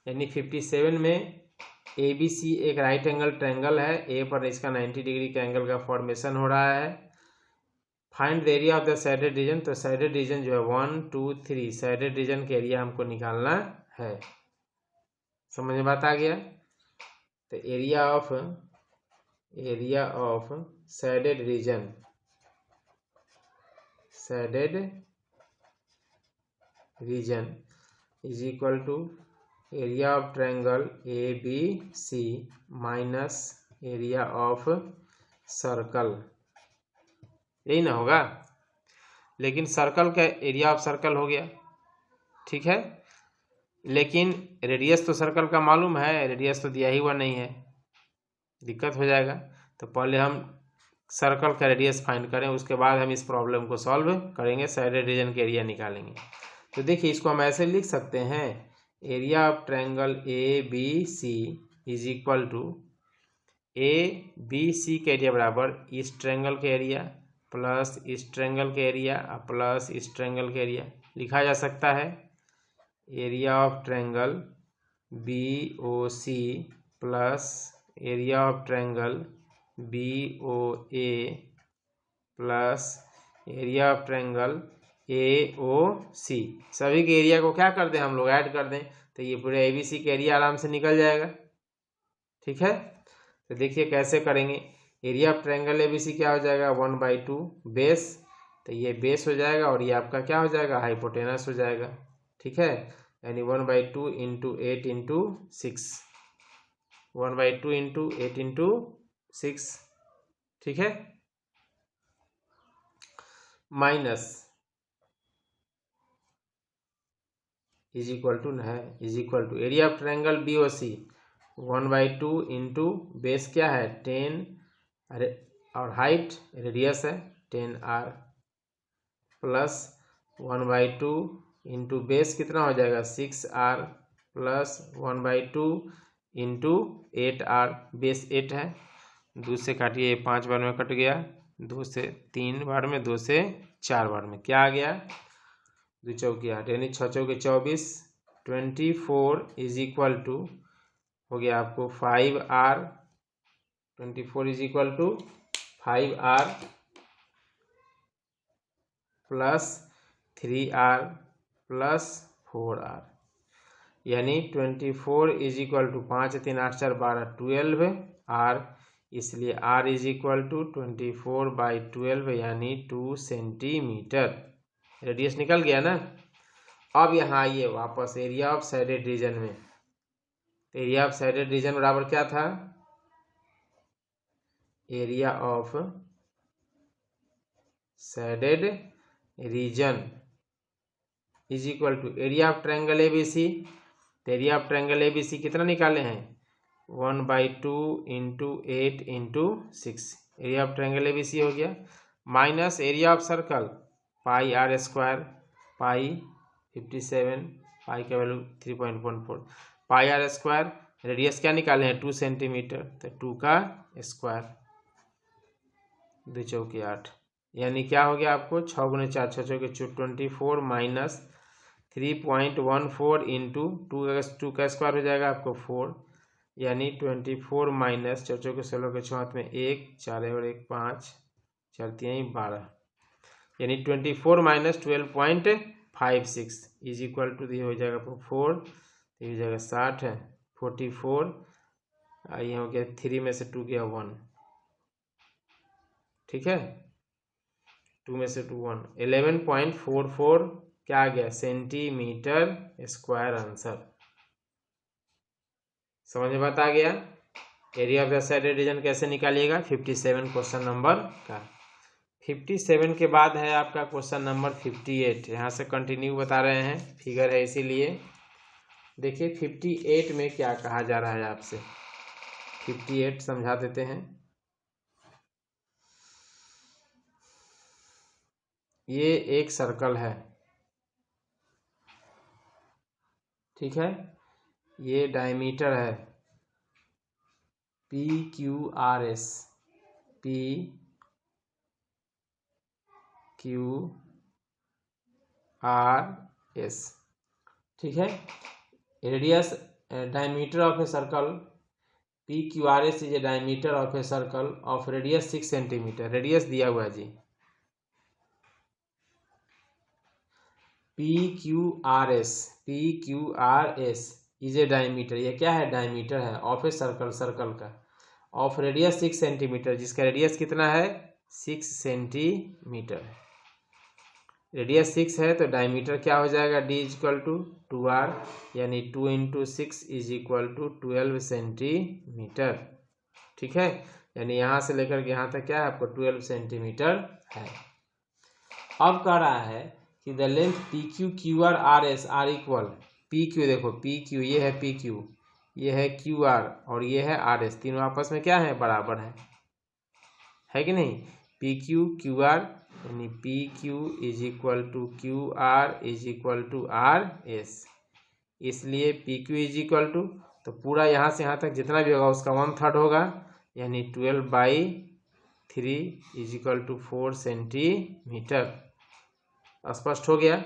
यानी 57 में ए बी सी एक राइट एंगल ट्रायंगल है, ए पर इसका 90 डिग्री का एंगल का फॉर्मेशन हो रहा है। Find the area of the shaded reason, तो साइडेड रीजन जो है 1 2 3 साइडेड रीजन के एरिया हमको निकालना है। समझ में बात आ गया। तो area of shaded region, shaded region is equal to area of triangle A B C minus area of circle, यही ना होगा। लेकिन सर्कल का एरिया ऑफ सर्कल हो गया, ठीक है, लेकिन रेडियस तो सर्कल का मालूम है, रेडियस तो दिया ही हुआ नहीं है, दिक्कत हो जाएगा। तो पहले हम सर्कल का रेडियस फाइंड करें, उसके बाद हम इस प्रॉब्लम को सॉल्व करेंगे, साइडेड रीजन के एरिया निकालेंगे। तो देखिए इसको हम ऐसे लिख सकते हैं, area of triangle A B C is equal to A B C के एरिया बराबर इस ट्रायंगल के एरिया प्लस इस ट्रायंगल के एरिया प्लस इस ट्रायंगल के एरिया लिखा जा सकता है। Area of triangle B O C plus area of triangle B O A plus area of triangle A O C, सभी के एरिया को क्या कर दें हम लोग, ऐड कर दें, तो ये पूरे ए बी सी के एरिया आराम से निकल जाएगा। ठीक है, तो देखिए कैसे करेंगे। Area of triangle A B C क्या हो जाएगा, 1/2 बेस, तो ये बेस हो जाएगा और ये आपका क्या हो जाएगा, हाइपोटेनस हो जाएगा। ठीक है, यानी 1/2 इंटू 8 इंटू 6, 1/2 इंटू 8 इंटू 6, ठीक है, माइनस इज इक्वल टू है, is equal to area of triangle B O C 1/2 into base क्या है 10, अरे और हाइट रेडियस है 10r प्लस 1/2 इंटू बेस कितना हो जाएगा 6r plus 1/2 into 8r, base 8 है, 2 से काटिए 5 बार में कट गया, 2 से 3 बार में, 2 से 4 बार में, क्या आ गया 2 चौकी 8, यानी 6 चौके 24, 24 इज इक्वल टू हो गया आपको 5r, 24 is equal to 5r plus 3r plus 4r, यानी 24 इज इक्वल टू 5 3 8 4 12 12r, इसलिए r इज इक्वल टू 24/12 यानी 2 सेंटीमीटर। रेडियस निकल गया ना। अब यहाँ आइए वापस एरिया ऑफ साइडेड रीजन में, तो एरिया ऑफ शेडेड रीजन बराबर क्या था, area of shaded region is equal to area of triangle ABC. तो एरिया ऑफ ट्रायंगल एबीसी कितना निकाले हैं, 1/2 into 8 into 6, area of triangle ABC हो गया, minus area of circle pi are square, pi 57, pi का value 3.14, pi are square, radius क्या निकाले हैं 2 सेंटीमीटर, तो 2 का स्क्वायर, 2 चौके 8, यानी क्या हो गया आपको 6 गुने 4 6 चौके 24 माइनस 3.14 इंटू 2 का स्क्वायर हो जाएगा आपको 4, यानी 24 माइनस 4 चौके 16 के 6 में 1 4 और 1 5 4 3 12, यानी 24 माइनस 12.56 इज इक्वल टू ये हो जाएगा 4, तो ये हो जाएगा 60 है, 44, ये हो गया 3 में से 2 गया 1, ठीक है, 2 में से 2 1, 11.44 क्या आ गया सेंटीमीटर स्क्वायर आंसर। समझ में बात आ गया। Area of the shaded region कैसे निकालिएगा, 57 क्वेश्चन नंबर का। 57 के बाद है आपका क्वेश्चन नंबर 58, यहाँ से कंटिन्यू बता रहे हैं, फिगर है इसीलिए। देखिए 58 में क्या कहा जा रहा है आपसे, 58 समझा देते हैं। ये एक सर्कल है, ठीक है, ये डायमीटर है PQRS, PQRS, ठीक है। Radius diameter of a circle PQRS is a diameter of a circle of radius 6 centimetre, radius दिया हुआ है जी, PQRS इज ए डायमीटर, ये क्या है डायमीटर है, ऑफ ए सर्कल, सर्कल का, ऑफ रेडियस 6 सेंटीमीटर, जिसका रेडियस कितना है 6 सेंटीमीटर, रेडियस 6 है तो डायमीटर क्या हो जाएगा D इक्वल टू 2R, यानी 2 into 6 is equal to 12 centimetre, ठीक है, यानी यहाँ से लेकर के यहाँ तक क्या है आपको 12 सेंटीमीटर है। अब कह रहा है कि the length PQ QR RS are equal, PQ देखो PQ ये है PQ, ये है QR और ये है RS, तीनों आपस में क्या है बराबर है कि नहीं, PQ QR यानी PQ is equal to QR is equal to RS, इसलिए PQ इज इक्वल टू, तो पूरा यहाँ से यहाँ तक जितना भी होगा उसका 1/3 होगा, यानी 12/3 इज इक्वल टू 4 सेंटीमीटर। स्पष्ट हो गया।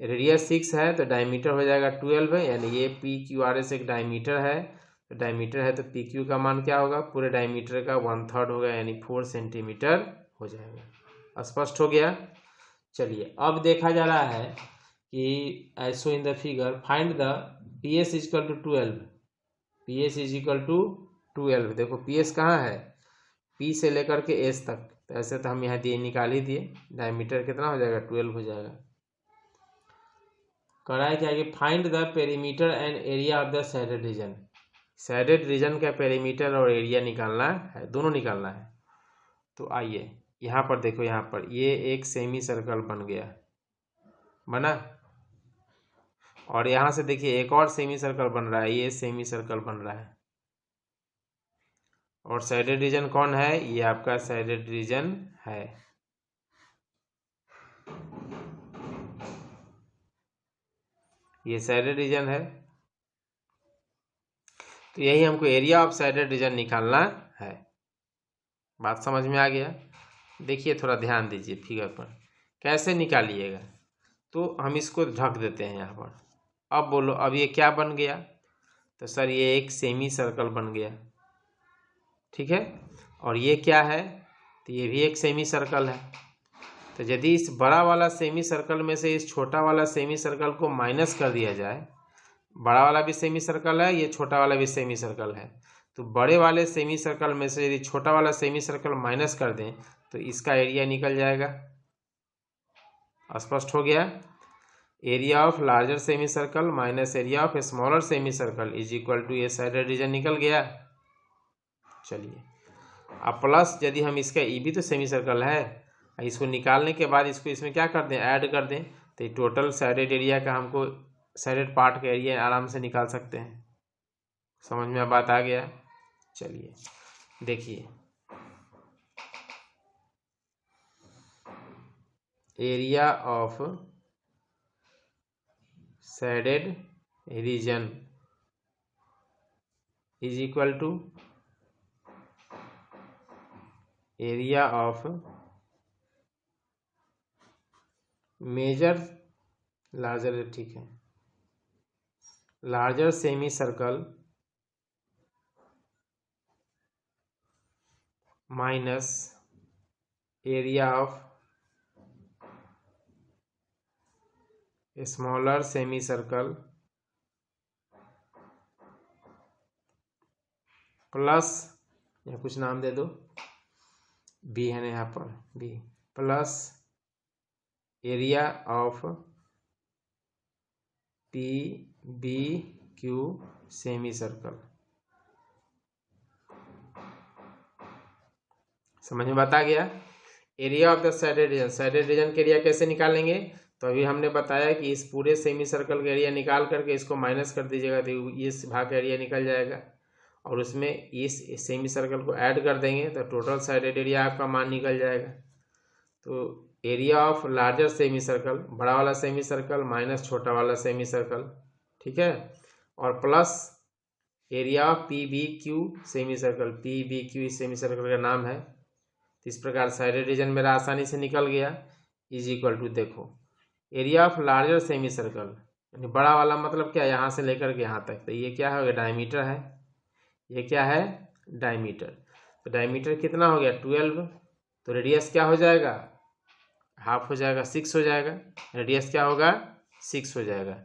रेडियस 6 है तो डायमीटर हो जाएगा 12 है, यानी ये PQRS एक डायमीटर है, तो डायमीटर है तो PQ का मान क्या होगा, पूरे डायमीटर का 1/3 होगा, यानी 4 सेंटीमीटर हो जाएगा। स्पष्ट हो गया। चलिए अब देखा जा रहा है कि also in the figure find the PS is equal to 12, PS is equal to 12, देखो PS कहाँ है, P से लेकर के S तक, तो ऐसे तो हम यहाँ दिए निकाल ही दिए, डायमीटर कितना हो जाएगा 12 हो जाएगा। कह रहा है क्या कि find the perimeter and area of the shaded region, shaded region का पेरीमीटर और एरिया निकालना है, दोनों निकालना है। तो आइए यहाँ पर देखो, यहाँ पर ये एक सेमी सर्कल बन गया, बना, और यहाँ से देखिए एक और सेमी सर्कल बन रहा है, ये सेमी सर्कल बन रहा है, और शेडेड रीजन कौन है, ये आपका शेडेड रीजन है। ये शेडेड रीजन है, तो यही हमको एरिया ऑफ शेडेड रीजन निकालना है। बात समझ में आ गया। देखिए थोड़ा ध्यान दीजिए फिगर पर, कैसे निकालिएगा, तो हम इसको ढक देते हैं यहाँ पर। अब बोलो अब ये क्या बन गया, तो सर ये एक सेमी सर्कल बन गया, ठीक है, और ये क्या है, तो ये भी एक सेमी सर्कल है। तो यदि इस बड़ा वाला सेमी सर्कल में से इस छोटा वाला सेमी सर्कल को माइनस कर दिया जाए, बड़ा वाला भी सेमी सर्कल है, ये छोटा वाला भी सेमी सर्कल है, तो बड़े वाले सेमी सर्कल में से यदि छोटा वाला सेमी सर्कल माइनस कर दें तो इसका एरिया निकल जाएगा। स्पष्ट हो गया। Area of larger semi circle minus area of smaller semi circle is equal to ये साइडेड रीजन निकल गया। चलिए अब प्लस यदि हम इसका ई भी तो सेमी सर्कल है, इसको निकालने के बाद इसको इसमें क्या कर दें, ऐड कर दें, तो टोटल साइडेड एरिया का हमको साइडेड पार्ट का एरिया आराम से निकाल सकते हैं। समझ में बात आ गया। चलिए देखिए area of shaded region is equal to area of major larger, ठीक है, larger semicircle minus area of smaller semi circle plus, या कुछ नाम दे दो, बी है ना यहाँ पर, B plus area of P B Q semi circle. समझ में बता गया। Area of the shaded region, shaded region के एरिया कैसे निकालेंगे, तो अभी हमने बताया कि इस पूरे सेमी सर्कल का एरिया निकाल करके इसको माइनस कर दीजिएगा तो इस भाग का एरिया निकल जाएगा, और उसमें इस सेमी सर्कल को ऐड कर देंगे तो टोटल साइडेड एरिया आपका मान निकल जाएगा। तो area of larger semi circle, बड़ा वाला सेमी सर्कल माइनस छोटा वाला सेमी सर्कल, ठीक है, और plus area of P B Q semi circle, P B Q इस सेमी सर्कल का नाम है। इस प्रकार साइडेड रीजन मेरा आसानी से निकल गया। इज इक्वल टू, देखो area of larger semi circle, यानी बड़ा वाला मतलब क्या, यहाँ से लेकर के यहाँ तक, तो ये क्या है, डायमीटर है, ये क्या है, डायमीटर। तो डायमीटर कितना हो गया, 12, तो रेडियस क्या हो जाएगा, हाफ हो जाएगा, 6 हो जाएगा, रेडियस क्या होगा, 6 हो जाएगा।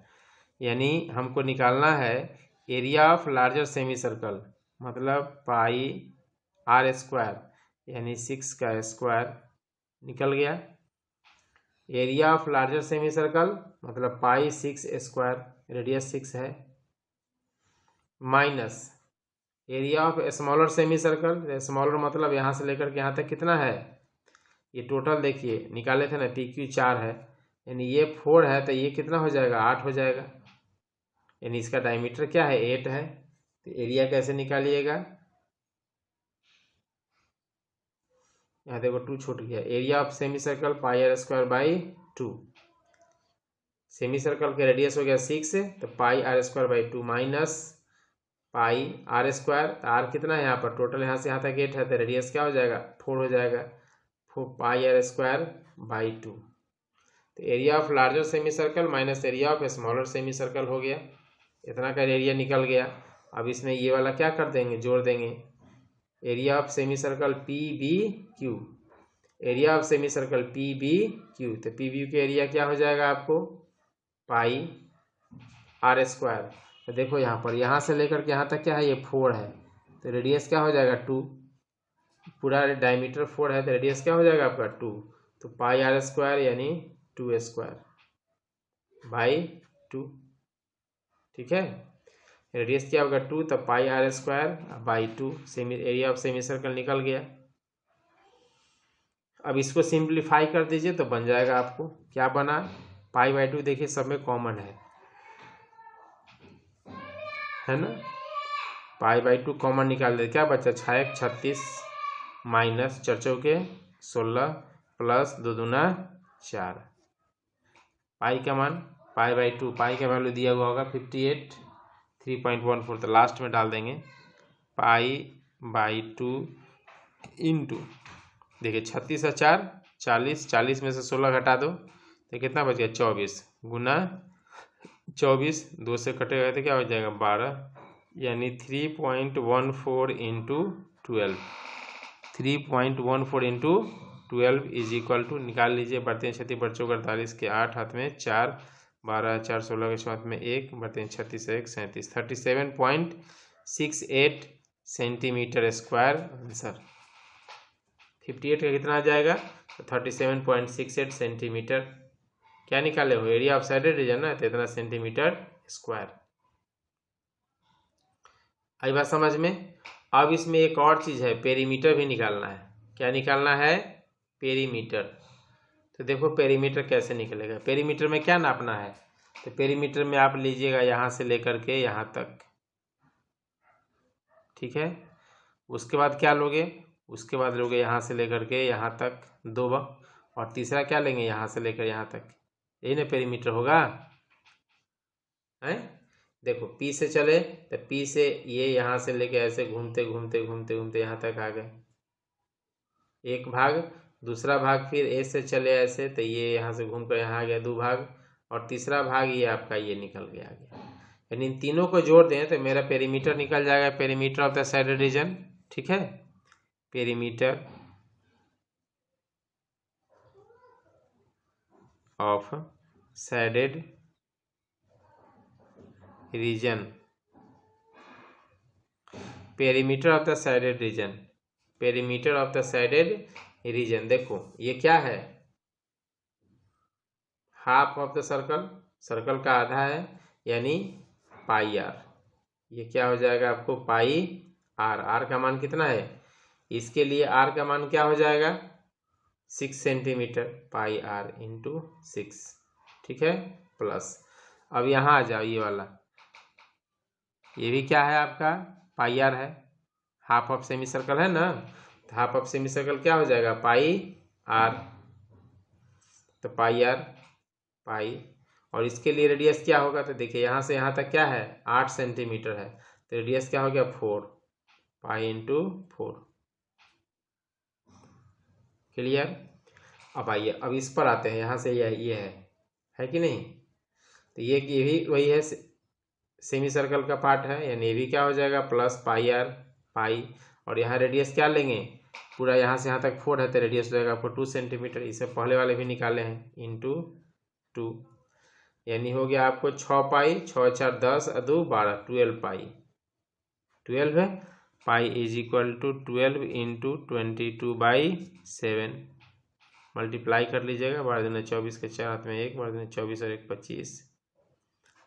यानी हमको निकालना है area of larger semi circle, मतलब पाई आर स्क्वायर, यानी 6 का स्क्वायर निकल गया। Area of larger semi circle मतलब पाई 6 स्क्वायर, रेडियस 6 है, minus area of smaller semi circle, smaller मतलब यहाँ से लेकर के यहाँ तक कितना है, ये टोटल देखिए निकाले थे ना, पी क्यू 4 है, यानी ये 4 है, तो ये कितना हो जाएगा, 8 हो जाएगा, यानी इसका डायमीटर क्या है, 8 है। तो एरिया कैसे निकालिएगा, यहाँ देखो 2 छूट गया, area of semi circle pi are square by 2, semi circle का रेडियस हो गया 6, तो pi are square by 2 minus pi are square, तो आर कितना है यहाँ पर, टोटल यहाँ से यहाँ तक 8 है, तो रेडियस क्या हो जाएगा, 4 हो जाएगा, 4 पाई आर स्क्वायर बाई 2। तो area of larger semi circle minus area of smaller semi circle हो गया, इतना का एरिया निकल गया। अब इसमें ये वाला क्या कर देंगे, जोड़ देंगे, area of semi circle P B Q, area of semi circle P B Q, तो पी बी क्यू का एरिया क्या हो जाएगा आपको, पाई आर स्क्वायर। तो देखो यहाँ पर, यहाँ से लेकर के यहाँ तक क्या है, ये 4 है, तो रेडियस क्या हो जाएगा 2, पूरा डायमीटर 4 है, तो रेडियस क्या हो जाएगा आपका 2, तो पाई आर स्क्वायर यानी 2 स्क्वायर बाई 2, ठीक है, रेडियस क्या होगा 2, तब pi are square by 2, semi area of semi circle निकल गया। अब इसको सिंप्लीफाई कर दीजिए तो बन जाएगा आपको, क्या बना, पाई बाई 2, देखिए सब में कॉमन है ना, पाई बाई 2 कॉमन निकाल दे, क्या बचा, 6 36 माइनस 4 चौके 16 प्लस 2 दूना 4, पाई का मान, पाई बाई 2, पाई का वैल्यू दिया हुआ होगा 58 3.14, तो लास्ट में डाल देंगे पाई बाई 2 इंटू, देखिए 36 और 4 40, 40 में से 16 घटा दो तो कितना बच गया, 24 गुना 24, 2 से कटेगा तो क्या हो जाएगा 12, यानी 3.14 into 12, 3.14 into 12 is equal to, निकाल लीजिए, बढ़ते हैं 36 बढ़ चौक 48 के 8 हाथ में 4, 12 4 16 के हाथ में 1, बढ़ते हैं 36 1 37, 37.68 सेंटीमीटर स्क्वायर आंसर। 58 का कितना आ जाएगा, तो 37.68 सेंटीमीटर क्या निकाले हो, एरिया ऑफ साइडेड रीजन ना, तो इतना सेंटीमीटर स्क्वायर। आई बात समझ में। अब इसमें एक और चीज है, पेरीमीटर भी निकालना है। क्या निकालना है, पेरीमीटर। तो देखो पेरीमीटर कैसे निकलेगा, पेरीमीटर में क्या नापना है, तो पेरीमीटर में आप लीजिएगा यहाँ से लेकर के यहाँ तक, ठीक है। उसके बाद क्या लोगे, उसके बाद लोगे यहाँ से लेकर के यहाँ तक 2 और तीसरा क्या लेंगे यहाँ से लेकर यहाँ तक, यही ना पेरीमीटर होगा, है। देखो P से चले तो P से ये यहाँ से लेके ऐसे घूमते घूमते घूमते घूमते यहाँ तक आ गए एक भाग, दूसरा भाग फिर A से चले ऐसे तो ये यहाँ से घूम कर यहाँ आ गया 2 भाग, और तीसरा भाग ये आपका ये निकल के आ गया। यानी इन तीनों को जोड़ दें तो मेरा पेरीमीटर निकल जाएगा, perimeter of the shaded reason, ठीक है। Perimeter of shaded region, perimeter of the shaded region, perimeter of the shaded reason. देखो ये क्या है, half of the circle, circle का आधा है, यानी पाई आर। ये क्या हो जाएगा आपको, पाई आर। आर का मान कितना है, इसके लिए आर का मान क्या हो जाएगा 6 सेंटीमीटर, पाई आर इंटू 6, ठीक है, प्लस। अब यहाँ आ जाओ, ये वाला, ये भी क्या है आपका पाई आर है, हाफ ऑफ सेमी सर्कल है ना, तो हाफ ऑफ सेमी सर्कल क्या हो जाएगा पाई आर, तो पाई आर पाई। और इसके लिए रेडियस क्या होगा, तो देखिए यहाँ से यहाँ तक क्या है 8 सेंटीमीटर है, तो रेडियस क्या हो गया 4, पाई इंटू 4। क्लियर। अब आइए अब इस पर आते हैं, यहाँ से ये है कि नहीं, तो ये भी वही है, सेमी सर्कल का पार्ट है, यानी ये भी क्या हो जाएगा प्लस पाई आर पाई। और यहाँ रेडियस क्या लेंगे, पूरा यहाँ से यहाँ तक 4 है तो रेडियस हो जाएगा आपको 2 सेंटीमीटर, इसे पहले वाले भी निकाले हैं, इंटू 2, यानी हो गया आपको 6 पाई, 6 4 10 2 12, 12 पाई, 12 है pi is equal to 12 into 22/7, multiply कर लीजिएगा, 12×24 के 4 हाथ में 1, 12×24 और 1 25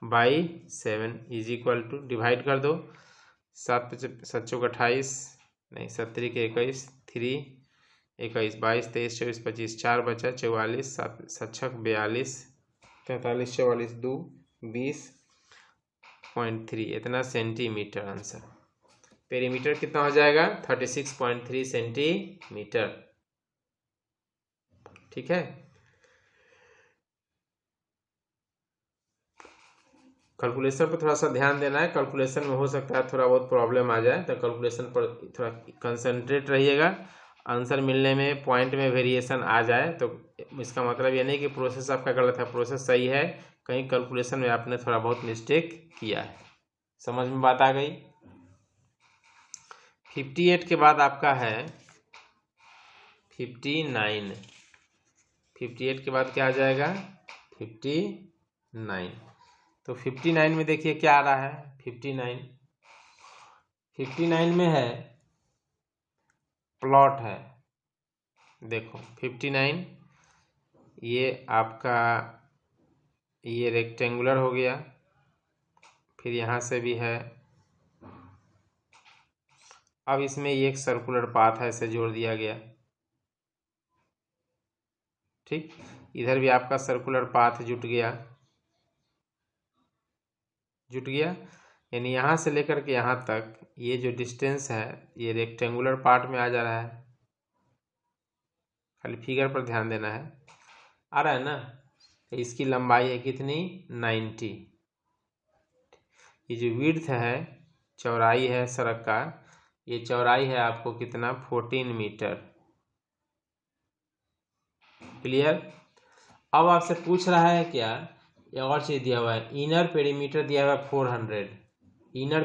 by 7 is equal to, divide कर दो, 7 7 चौक 28, नहीं 7 के 21, 3 21 22 23 24 25, 4 बचा 44, 7 7 6 42, 43 44 2 20.3, इतना सेंटीमीटर आंसर। पेरीमीटर कितना हो जाएगा 36.3 सेंटीमीटर, ठीक है। कैलकुलेशन पर थोड़ा सा ध्यान देना है, कैलकुलेशन में हो सकता है थोड़ा बहुत प्रॉब्लम आ जाए, तो कैलकुलेशन पर थोड़ा कंसंट्रेट रहिएगा। आंसर मिलने में पॉइंट में वेरिएशन आ जाए तो इसका मतलब ये नहीं कि प्रोसेस आपका गलत है, प्रोसेस सही है, कहीं कैलकुलेशन में आपने थोड़ा बहुत मिस्टेक किया है। समझ में बात आ गई। 58 के बाद आपका है 59, 58 के बाद क्या आ जाएगा 59। तो 59 में देखिए क्या आ रहा है, 59 में है प्लॉट है, देखो 59 ये आपका ये रेक्टेंगुलर हो गया, फिर यहाँ से भी है, अब इसमें ये एक सर्कुलर पाथ है, इसे जोड़ दिया गया, ठीक। इधर भी आपका सर्कुलर पाथ जुट गया, यानी यहाँ से लेकर के यहाँ तक ये जो डिस्टेंस है ये रेक्टेंगुलर पार्ट में आ जा रहा है, खाली फिगर पर ध्यान देना है, आ रहा है ना। तो इसकी लंबाई है कितनी 90, ये जो विड्थ है चौड़ाई है सड़क का, ये चौड़ाई है आपको कितना 14 मीटर। क्लियर। अब आपसे पूछ रहा है क्या, ये और चीज दिया हुआ है, इनर पेरीमीटर दिया हुआ है 400, inner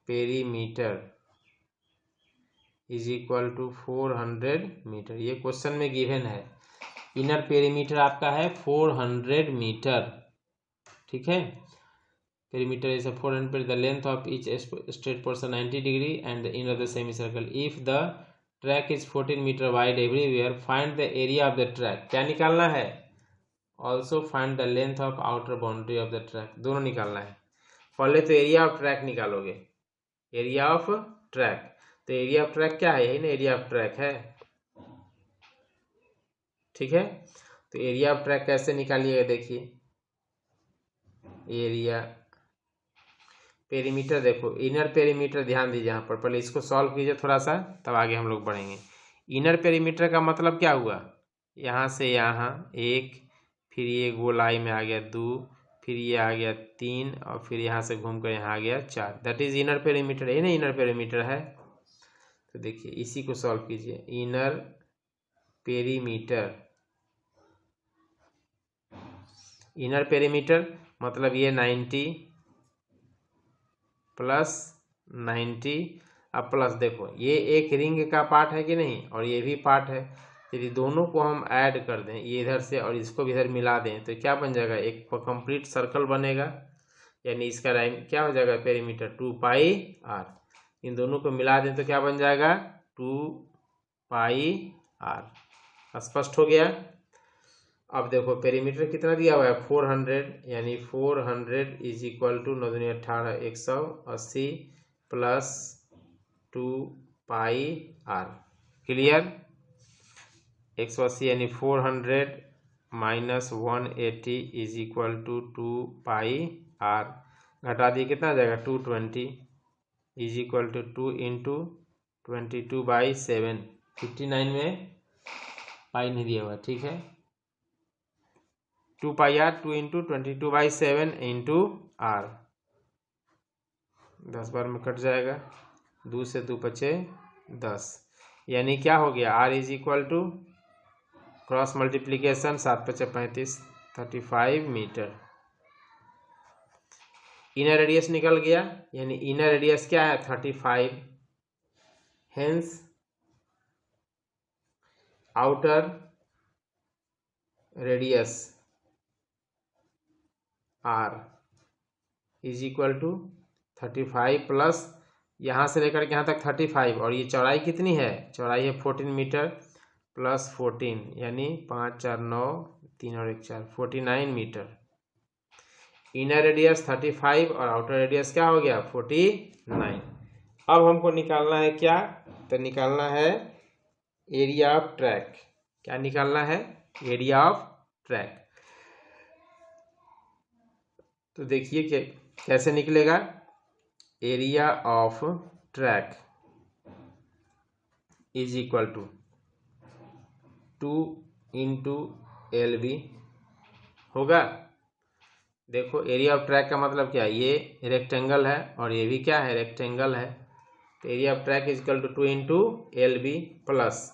perimeter is equal to 400 metre, ये क्वेश्चन में गिवन है। इनर पेरीमीटर आपका है 400 मीटर, ठीक है। Perimeter is 400 the length of each straight portion 90 degree and the inner the semi circle if the track is 14 metre wide everywhere, find the area of the track. क्या निकालना है? Also find the length of outer boundary of the track, दोनों निकालना है। पहले तो area of track निकालोगे, area of track. तो एरिया ऑफ ट्रैक क्या है? यही ना एरिया ऑफ ट्रैक है, ठीक है। तो एरिया ऑफ ट्रैक कैसे निकालिएगा? देखिए एरिया पेरीमीटर, देखो इनर पेरीमीटर, ध्यान दीजिए यहाँ पर, पहले इसको सॉल्व कीजिए थोड़ा सा, तब आगे हम लोग बढ़ेंगे। इनर पेरीमीटर का मतलब क्या हुआ? यहाँ से यहाँ 1, फिर ये गोलाई में आ गया 2, फिर ये आ गया 3, और फिर यहाँ से घूमकर यहाँ आ गया 4। दैट इज इनर पेरीमीटर, ये ना इनर पेरीमीटर है। तो देखिए इसी को सॉल्व कीजिए। इनर पेरीमीटर, इनर पेरीमीटर मतलब ये 90 प्लस 90, अब प्लस देखो ये एक रिंग का पार्ट है कि नहीं, और ये भी पार्ट है। यदि दोनों को हम ऐड कर दें, ये इधर से और इसको भी इधर मिला दें, तो क्या बन जाएगा? एक कंप्लीट सर्कल बनेगा। यानी इसका राइम क्या हो जाएगा? Perimeter 2 pi are. इन दोनों को मिला दें तो क्या बन जाएगा? 2 पाई आर। स्पष्ट हो गया? अब देखो पेरीमीटर कितना दिया हुआ है? 400, यानी 400 इज इक्वल टू 9 दूनी 18, 180 प्लस 2 पाई आर। क्लियर? 180 यानी 400 minus 180 is equal to 2 pi R. घटा दिए कितना आ जाएगा? 220 इज इक्वल टू 2 इंटू 22/7। 59 में पाई नहीं दिया हुआ, ठीक है। 2 pi are, 2 into 22/7 into are, 10 बार में कट जाएगा, 2 से 2 बचे 10। यानी क्या हो गया? R is equal to cross multiplication 7 × 5 = 35, 35 metre. Inner radius निकल गया, यानी इनर रेडियस क्या है? 35। Hence outer radius R is equal to 35 plus यहाँ से लेकर के यहाँ तक 35, और ये चौड़ाई कितनी है? चौड़ाई है 14 मीटर प्लस 14, यानी 5 × 4 = 9, 3 और 1 4, 49 मीटर। इनर रेडियस 35 और आउटर रेडियस क्या हो गया? 49। अब हमको निकालना है क्या? तो निकालना है एरिया ऑफ ट्रैक। क्या निकालना है? Area of track. तो देखिए कि कैसे निकलेगा। Area of track is equal to 2 into LB होगा। देखो एरिया ऑफ ट्रैक का मतलब क्या है? ये रेक्टेंगल है और ये भी क्या है? रेक्टेंगल है। तो area of track is equal to 2 into LB plus,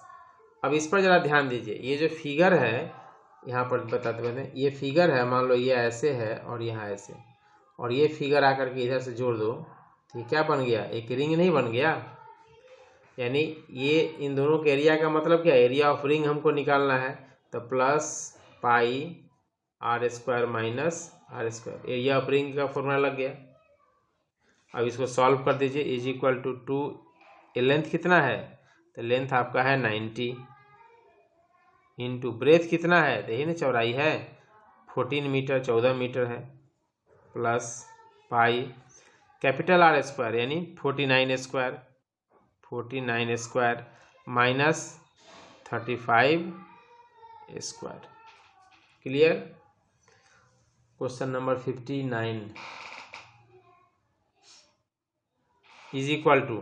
अब इस पर जरा ध्यान दीजिए। ये जो फिगर है यहाँ पर बताते हैं, ये फिगर है, मान लो ये ऐसे है और यहाँ ऐसे, और ये फिगर आकर के इधर से जोड़ दो, तो ये क्या बन गया? एक रिंग नहीं बन गया? यानी ये इन दोनों के एरिया का मतलब क्या है? एरिया ऑफ रिंग हमको निकालना है। तो plus pi r² minus r², area of ring का फॉर्मूला लग गया। अब इसको सॉल्व कर दीजिए। इज इक्वल टू 2, लेंथ कितना है? तो लेंथ आपका है 90, इंटू ब्रेथ कितना है? देखिए ना चौड़ाई है 14 मीटर, 14 मीटर है, प्लस पाई कैपिटल R² यानी 49² minus 35²। Clear? Question number 59 is equal to,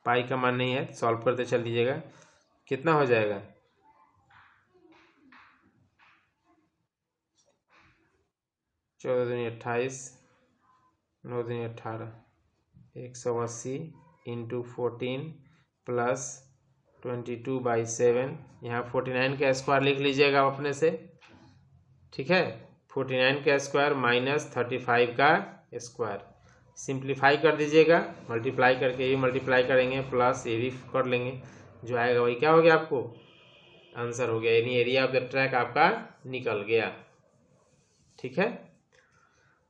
pi का मान नहीं है, सॉल्व करते चल दीजिएगा, कितना हो जाएगा? 14 दूनी 28, 9 दूनी 18, 180 इंटू 14 प्लस 22/7। यहाँ 49 का स्क्वायर लिख लीजिएगा आप अपने से, ठीक है। 49 का स्क्वायर माइनस 35 का स्क्वायर, सिंप्लीफाई कर दीजिएगा, मल्टीप्लाई करके ये मल्टीप्लाई करेंगे, प्लस ये भी कर लेंगे, जो आएगा वही क्या हो गया? आपको आंसर हो गया, यानी एरिया ऑफ द ट्रैक आपका निकल गया, ठीक है।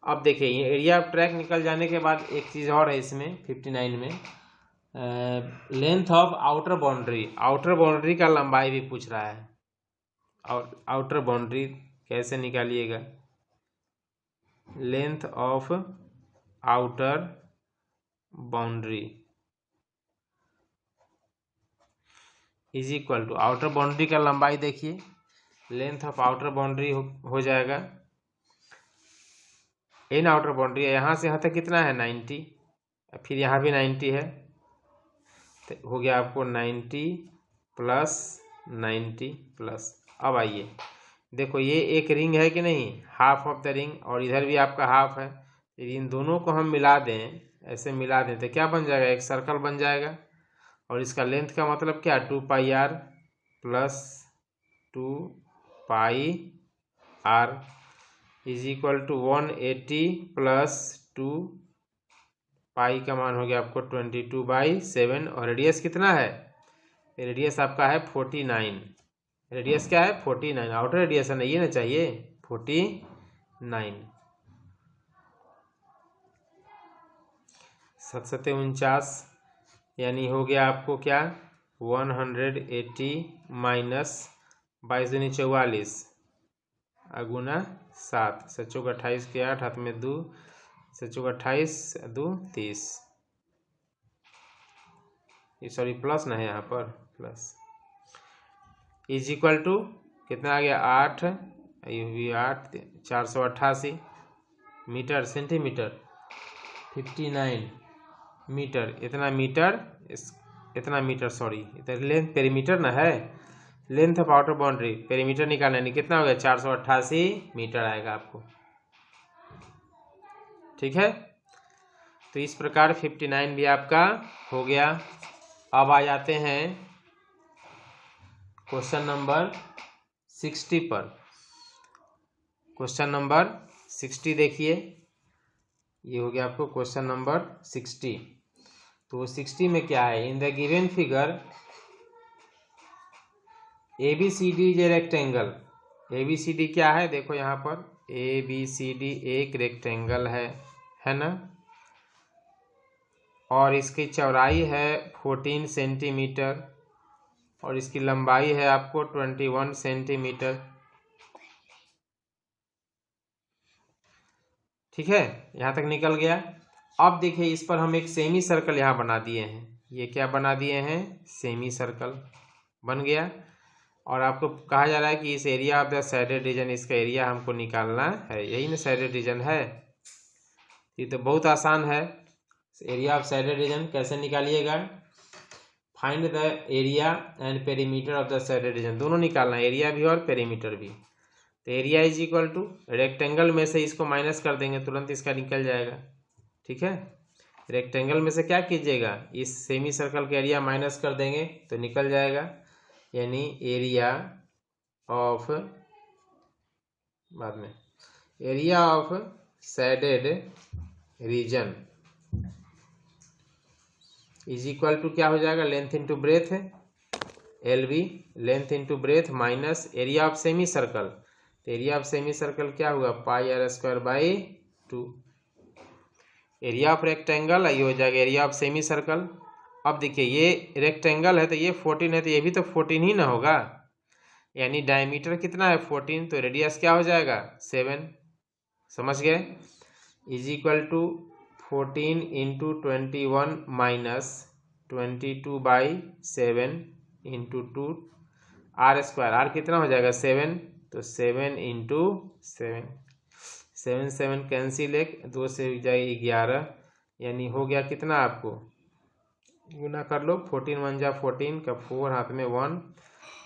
अब देखिए ये एरिया ऑफ ट्रैक निकल जाने के बाद एक चीज़ और है इसमें 59 में, लेंथ ऑफ आउटर बाउंड्री का लंबाई भी पूछ रहा है। आउटर बाउंड्री कैसे निकालिएगा? Length of outer boundary is equal to, outer boundary का लंबाई देखिए, लेंथ ऑफ आउटर बाउंड्री हो जाएगा, इन आउटर बाउंड्री यहाँ से यहाँ तक कितना है 90, फिर यहाँ भी 90 है, तो हो गया आपको 90 प्लस 90 प्लस। अब आइए देखो, ये एक रिंग है कि नहीं, हाफ ऑफ द रिंग, और इधर भी आपका हाफ है। इन दोनों को हम मिला दें, ऐसे मिला दें तो क्या बन जाएगा? एक सर्कल बन जाएगा। और इसका लेंथ का मतलब क्या? 2πr plus 2πr is equal to 180 plus 2 pi का मान हो गया आपको 22/7। और रेडियस कितना है? रेडियस आपका है 49। रेडियस क्या है? 49। आउटर रेडियस है ना, ये ना चाहिए 49। 7×7 = 49, यानी हो गया आपको क्या? 180 माइनस 22 × 44 गुना 7, 7 × 28 के 8, हाथ में 2, 7 × 28 2 30, ये सॉरी प्लस ना है यहाँ पर, प्लस इज इक्वल टू कितना आ गया? 8, ये भी 8, 488 मीटर सेंटीमीटर, 59 मीटर, इतना मीटर, इतना मीटर, सॉरी इधर लेंथ पेरीमीटर ना है, length of outer boundary perimeter निकालना है, कितना हो गया? 488 मीटर आएगा आपको। ठीक है, तो इस प्रकार 59 भी आपका हो गया। अब आ जाते हैं क्वेश्चन नंबर 60 पर। क्वेश्चन नंबर 60 देखिए, ये हो गया आपको क्वेश्चन नंबर 60। तो 60 में क्या है? In the given figure ABCD is a rectangle. ABCD क्या है? देखो यहाँ पर ABCD एक रेक्टेंगल है ना, और इसकी चौड़ाई है 14 सेंटीमीटर और इसकी लंबाई है आपको 21 सेंटीमीटर। ठीक है, यहाँ तक निकल गया। अब देखिए, इस पर हम एक सेमी सर्कल यहाँ बना दिए हैं। ये क्या बना दिए हैं? सेमी सर्कल बन गया। और आपको कहा जा रहा है कि इस area of the shaded reason, इसका एरिया हमको निकालना है, यही ना साइडेड रीजन है। ये तो बहुत आसान है। एरिया ऑफ साइडेड रीजन कैसे निकालिएगा? Find the area and perimeter of the shaded region, दोनों निकालना है, एरिया भी और पेरीमीटर भी। तो area is equal to, rectangle में से इसको माइनस कर देंगे, तुरंत इसका निकल जाएगा। ठीक है, रेक्टेंगल में से क्या कीजिएगा? इस सेमी सर्कल का एरिया माइनस कर देंगे तो निकल जाएगा, यानी एरिया ऑफ, बाद में, area of shaded region is equal to क्या हो जाएगा? लेंथ इंटू ब्रेथ है, LB, length into breadth minus area of semi circle. तो एरिया ऑफ सेमी सर्कल क्या हुआ? πr²/2। एरिया ऑफ रेक्टेंगल ये हो जाएगा एरिया ऑफ सेमी सर्कल। अब देखिए, ये रेक्टेंगल है तो ये 14 है, तो ये भी तो 14 ही ना होगा, यानी डायमीटर कितना है? 14, तो रेडियस क्या हो जाएगा? 7। समझ गए? Is equal to 14 into 21 minus 22/7 into 2 r², r कितना हो जाएगा? 7, तो 7 इंटू 7, 7 7 कैंसिल, 1 2 से जाएगी 11, यानी हो गया कितना? आपको गुना कर लो, 14 1 जा 14 का 4, हाथ में 1,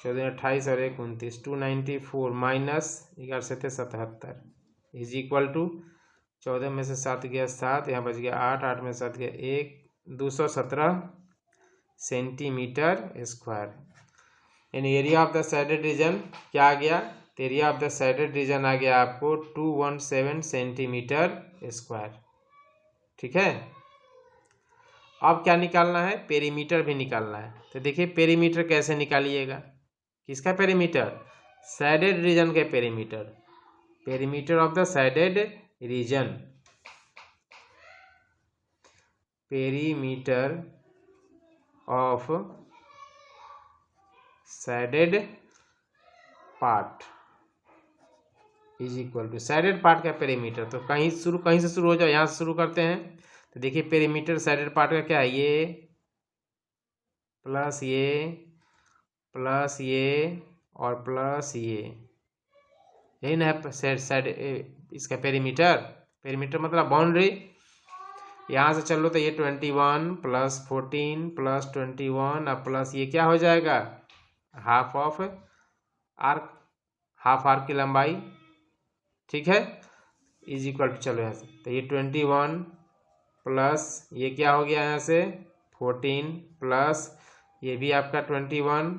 14 28 और 1 29, 294 माइनस 11 से 77 इज इक्वल टू 14 में से 7 गया 7, यहाँ बच गया 8, 8 में 7 गया 1, 217 सेंटीमीटर स्क्वायर। यानी area of the shaded region क्या आ गया? Area of the shaded region आ गया आपको 217 सेंटीमीटर स्क्वायर। ठीक है, अब क्या निकालना है? पेरीमीटर भी निकालना है। तो देखिए, पेरीमीटर कैसे निकालिएगा? किसका पेरीमीटर? साइडेड रीजन के perimeter, perimeter of the shaded region, perimeter of shaded part is equal to shaded part का पेरीमीटर। तो कहीं से शुरू हो जाओ, यहाँ से शुरू करते हैं। तो देखिए पेरीमीटर सैडेड पार्ट का क्या है, ये प्लस ये और प्लस ये, यही ना है साइड इसका पेरीमीटर मतलब बाउंड्री। यहाँ से चलो तो ये 21 + 14 + 21 अब प्लस ये क्या हो जाएगा, हाफ आर्क की लंबाई, ठीक है, इज इक्वल टू, चलो यहाँ से तो ये 21 प्लस ये क्या हो गया यहाँ से 14 प्लस ये भी आपका 21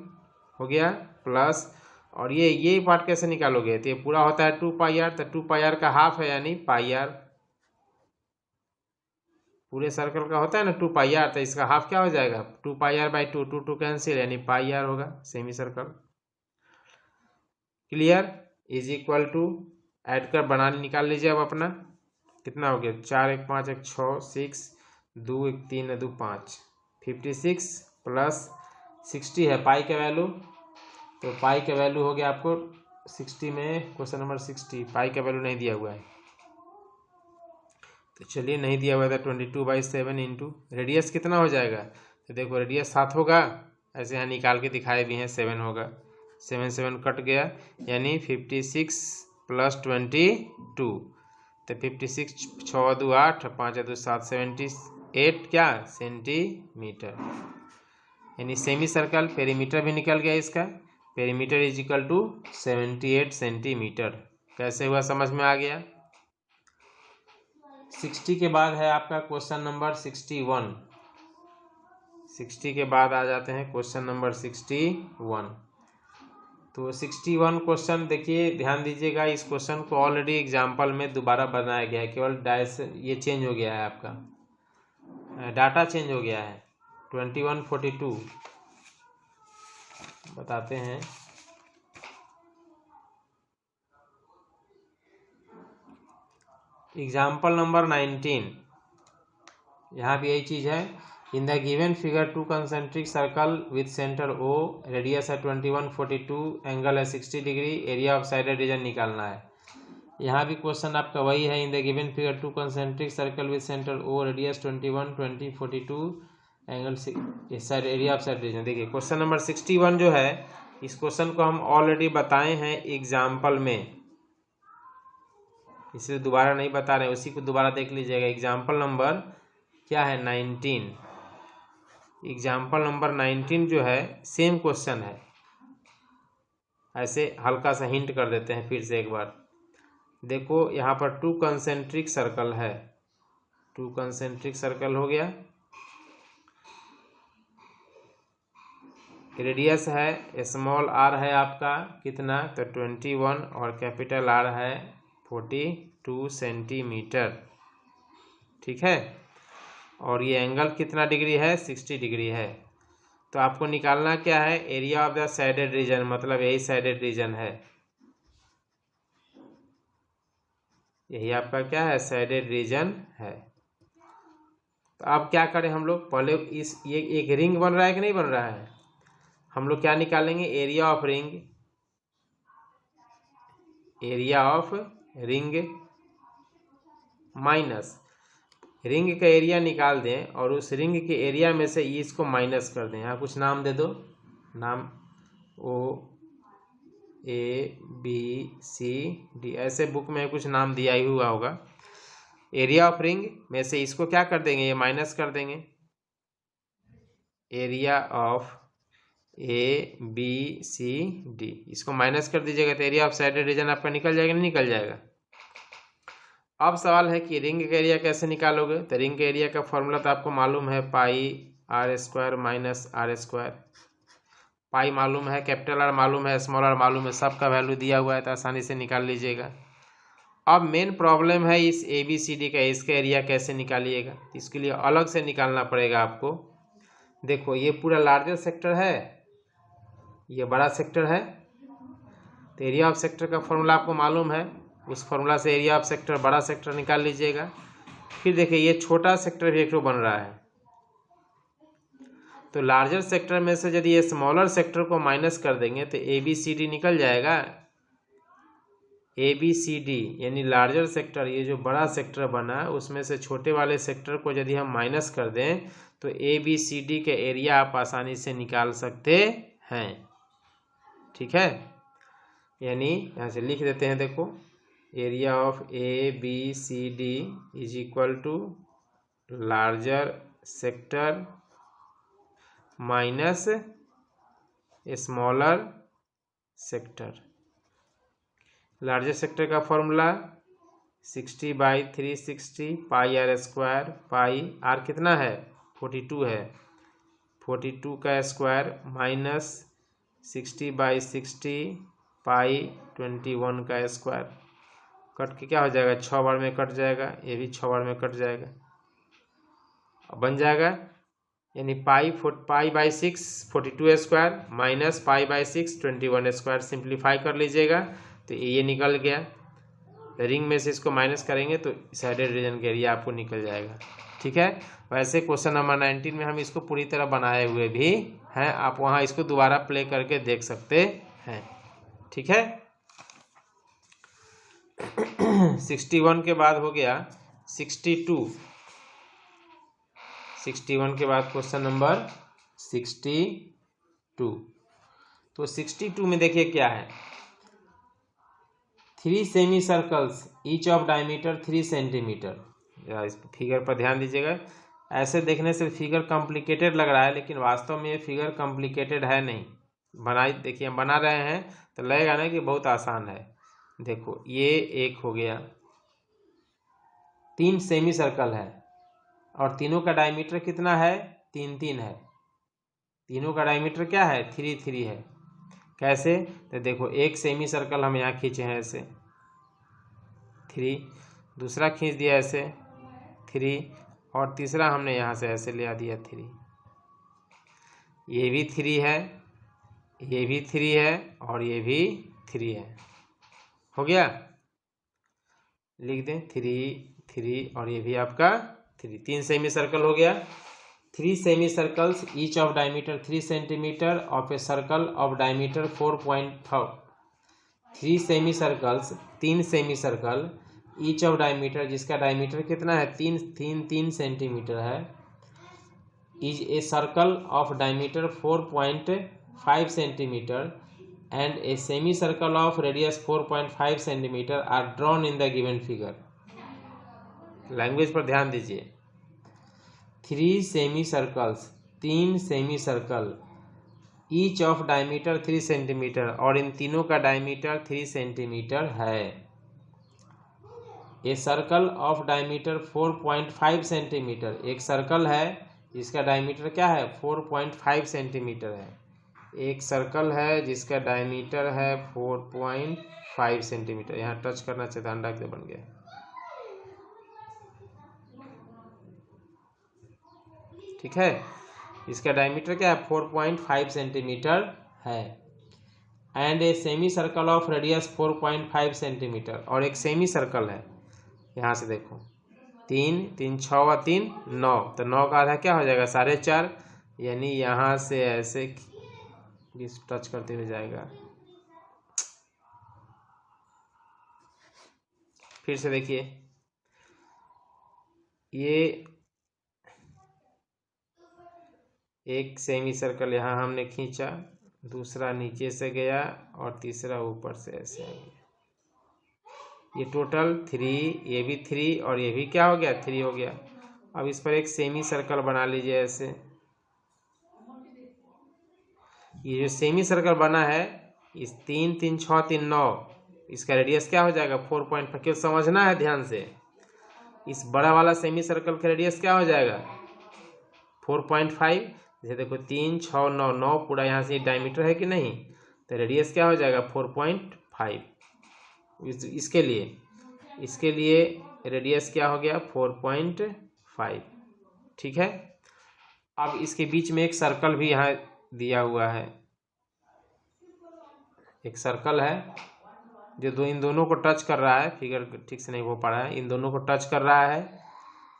हो गया प्लस, और ये पार्ट कैसे निकालोगे, तो ये पूरा होता है 2πr, तो 2πr का हाफ है यानी πr, पूरे सर्कल का होता है ना 2πr, तो इसका हाफ क्या हो जाएगा 2πr/2, 2 कैंसिल यानी πr होगा, semi circle. Clear, is equal to add कर बना निकाल लीजिए अब अपना, कितना हो गया 4 1 5 1 6 6 2 1 3 2 5 56 प्लस 60 है पाई का वैल्यू, तो पाई का वैल्यू हो गया आपको 60 में क्वेश्चन नंबर 60 पाई का वैल्यू नहीं दिया हुआ है, तो चलिए नहीं दिया हुआ था 22/7 इंटू रेडियस कितना हो जाएगा, तो देखो रेडियस 7 होगा, ऐसे यहाँ निकाल के दिखाए भी हैं 7 होगा, 7 कट गया यानी 56 + 22, तो 56 6 2 8 5 2 7 78 क्या सेंटीमीटर, यानी सेमी सर्कल पेरीमीटर भी निकल गया इसका, perimeter is equal to 78 centimetre. कैसे हुआ समझ में आ गया। 60 के बाद है आपका क्वेश्चन नंबर 61, 60 के बाद आ जाते हैं क्वेश्चन नंबर 61। तो 61 क्वेश्चन देखिए ध्यान दीजिएगा, इस क्वेश्चन को ऑलरेडी एग्जाम्पल में दोबारा बनाया गया है, केवल ये चेंज हो गया है, आपका डाटा चेंज हो गया है। 2142 बताते हैं, एग्जाम्पल नंबर 19, यहाँ भी यही चीज़ है। In the given figure 2 concentric circle with centre O, radius है 2142, एंगल है 60 degree, area of shaded region निकालना है। यहाँ भी क्वेश्चन आपका वही है, in the given figure 2 concentric circle with centre O, radius 21 20 42, angle side area of side region. देखिए क्वेश्चन नंबर 61 जो है, इस क्वेश्चन को हम ऑलरेडी बताए हैं एग्जाम्पल में, इसे दोबारा नहीं बता रहे, उसी को दोबारा देख लीजिएगा। एग्जाम्पल नंबर क्या है 19, एग्जाम्पल नंबर 19 जो है सेम क्वेश्चन है, ऐसे हल्का सा हिंट कर देते हैं फिर से एक बार। देखो यहाँ पर 2 कंसेंट्रिक सर्कल है, 2 कंसेंट्रिक सर्कल हो गया, रेडियस है स्मॉल r है आपका कितना, तो 21 और कैपिटल R है 42 सेंटीमीटर, ठीक है, और ये एंगल कितना डिग्री है 60 डिग्री है। तो आपको निकालना क्या है, area of the shaded reason, मतलब यही साइडेड रीजन है, यही आपका क्या है साइडेड रीजन है। तो अब क्या करें हम लोग, पहले ये एक रिंग बन रहा है कि नहीं बन रहा है, हम लोग क्या निकालेंगे, area of ring, area of ring minus ring का एरिया निकाल दें, और उस रिंग के एरिया में से इसको माइनस कर दें। यहाँ कुछ नाम दे दो, नाम OABCD, ऐसे बुक में कुछ नाम दिया ही हुआ होगा। एरिया ऑफ रिंग में से इसको क्या कर देंगे, ये माइनस कर देंगे, एरिया ऑफ ABCD इसको माइनस कर दीजिएगा, तो एरिया ऑफ साइडेड रीजन आपका निकल जाएगा, नहीं निकल जाएगा। अब सवाल है कि रिंग का एरिया कैसे निकालोगे, तो रिंग के एरिया का फॉर्मूला तो आपको मालूम है, πr² - r², पाई मालूम है, कैपिटल R मालूम है, स्मॉल r मालूम है, सबका वैल्यू दिया हुआ है, तो आसानी से निकाल लीजिएगा। अब मेन प्रॉब्लम है इस ABCD का, इसका एरिया कैसे निकालिएगा, इसके लिए अलग से निकालना पड़ेगा आपको। देखो ये पूरा लार्जर सेक्टर है, ये बड़ा सेक्टर है, तो एरिया ऑफ सेक्टर का फॉर्मूला आपको मालूम है, उस फॉर्मूला से एरिया ऑफ सेक्टर बड़ा सेक्टर निकाल लीजिएगा। फिर देखिए ये छोटा सेक्टर भी एक बन रहा है, तो लार्जर सेक्टर में से यदि ये स्मॉलर सेक्टर को माइनस कर देंगे तो ABCD निकल जाएगा। ABCD यानी लार्जर सेक्टर, ये जो बड़ा सेक्टर बना उसमें से छोटे वाले सेक्टर को यदि हम माइनस कर दें तो ABCD के एरिया आप आसानी से निकाल सकते हैं। ठीक है, यानी यहाँ से लिख देते हैं, देखो area of ABCD is equal to larger sector minus smaller sector. Larger sector का formula 60/360 pi are square, pi r कितना है 42 है, 42 का स्क्वायर माइनस 60/60 पाई 21 का स्क्वायर। कट के क्या हो जाएगा, 6 बार में कट जाएगा, ये भी 6 बार में कट जाएगा, बन जाएगा यानी पाई/6 42 स्क्वायर माइनस पाई/6 21 स्क्वायर। सिंप्लीफाई कर लीजिएगा तो ये निकल गया। रिंग में से इसको माइनस करेंगे तो साइडेड रीजन का एरिया आपको निकल जाएगा। ठीक है, वैसे क्वेश्चन नंबर 19 में हम इसको पूरी तरह बनाए हुए भी हैं, आप वहाँ इसको दोबारा प्ले करके देख सकते हैं। ठीक है 61 के बाद हो गया 62, 61 के बाद क्वेश्चन नंबर 62। तो 62 में देखिए क्या है, 3 semi circles each of diameter 3 centimetre. इस फिगर पर ध्यान दीजिएगा, ऐसे देखने से फिगर कॉम्प्लिकेटेड लग रहा है लेकिन वास्तव में ये फिगर कॉम्प्लिकेटेड है नहीं। देखिए हम बना रहे हैं तो लगेगा ना कि बहुत आसान है। देखो ये एक हो गया, 3 सेमी सर्कल है और तीनों का डायमीटर कितना है 3 है। तीनों का डायमीटर क्या है 3 है। कैसे, तो देखो एक सेमी सर्कल हम यहाँ खींचे हैं ऐसे 3, दूसरा खींच दिया ऐसे 3 और तीसरा हमने यहाँ से ऐसे ले दिया 3। ये भी 3 है, ये भी 3 है और ये भी 3 है। हो गया, लिख दें 3 और ये भी आपका 3 सेमी सर्कल हो गया। 3 semi circles each of diameter 3 centimetre of a circle of diameter 4.5। 3 semi circles, 3 semi circle each of diameter, जिसका डायमीटर कितना है 3 सेंटीमीटर है, is a circle of diameter 4.5 centimetre and a semicircle of radius 4.5 centimeter are drawn in the given figure। Language पर ध्यान दीजिए, 3 semi circles, 3 semi circle each of diameter 3 centimetre और इन तीनों का डायमीटर 3 सेंटीमीटर है। A circle of diameter 4.5 centimetre, एक circle है जिसका डायमीटर क्या है 4.5 सेंटीमीटर है। एक सर्कल है जिसका डायमीटर है 4.5 सेंटीमीटर। यहाँ टच करना चाहिए था, अंडा के बन गया। ठीक है, इसका डायमीटर क्या है 4.5 सेंटीमीटर है। And a semi circle of radius 4.5 centimetre, और एक सेमी सर्कल है, यहाँ से देखो 3 6 और 3 9, तो 9 का आधा क्या हो जाएगा 4.5, यानी यहाँ से ऐसे टच करते हुए जाएगा। फिर से देखिए, ये एक सेमी सर्कल यहाँ हमने खींचा, दूसरा नीचे से गया और तीसरा ऊपर से ऐसे आ गया। ये टोटल 3, ये भी 3 और ये भी क्या हो गया 3 हो गया। अब इस पर एक सेमी सर्कल बना लीजिए ऐसे। ये जो सेमी सर्कल बना है, इस 3 3 6 3 9, इसका रेडियस क्या हो जाएगा 4.5। क्यों समझना है ध्यान से, इस बड़ा वाला सेमी सर्कल का रेडियस क्या हो जाएगा 4.5। जैसे देखो 3 6 9 9 पूरा यहाँ से डायमीटर है कि नहीं, तो रेडियस क्या हो जाएगा 4.5। इसके लिए रेडियस क्या हो गया 4.5। ठीक है, अब इसके बीच में एक सर्कल भी यहाँ दिया हुआ है, एक सर्कल है जो इन दोनों को टच कर रहा है। फिगर ठीक से नहीं हो पा रहा है, इन दोनों को टच कर रहा है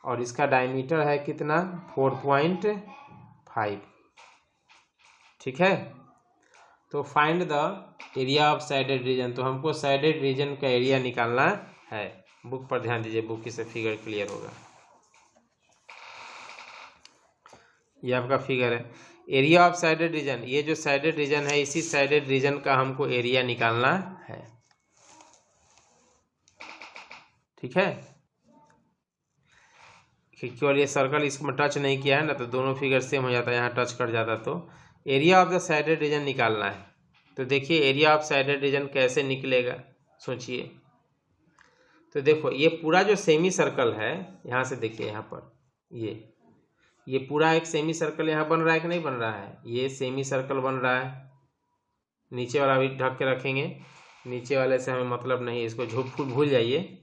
और इसका डायमीटर है कितना 4.5। ठीक है। तो find the area of shaded reason, तो हमको साइडेड रीजन का एरिया निकालना है। बुक पर ध्यान दीजिए, बुक से फिगर क्लियर होगा। ये आपका फिगर है, एरिया ऑफ साइडेड रीजन। ये जो साइडेड रीजन है, इसी साइडेड रीजन का हमको एरिया निकालना है। ठीक है, केवल ये सर्कल इसमें टच नहीं किया है ना, तो दोनों फिगर सेम हो जाता है, यहाँ टच कर जाता। तो area of the shaded region निकालना है। तो देखिए एरिया ऑफ साइडेड रीजन कैसे निकलेगा, सोचिए। तो देखो ये पूरा जो सेमी सर्कल है, यहाँ से देखिए, यहाँ पर ये पूरा एक सेमी सर्कल यहाँ बन रहा है कि नहीं बन रहा है? ये सेमी सर्कल बन रहा है। नीचे वाला भी ढक के रखेंगे, नीचे वाले से हमें मतलब नहीं, इसको भूल जाइए।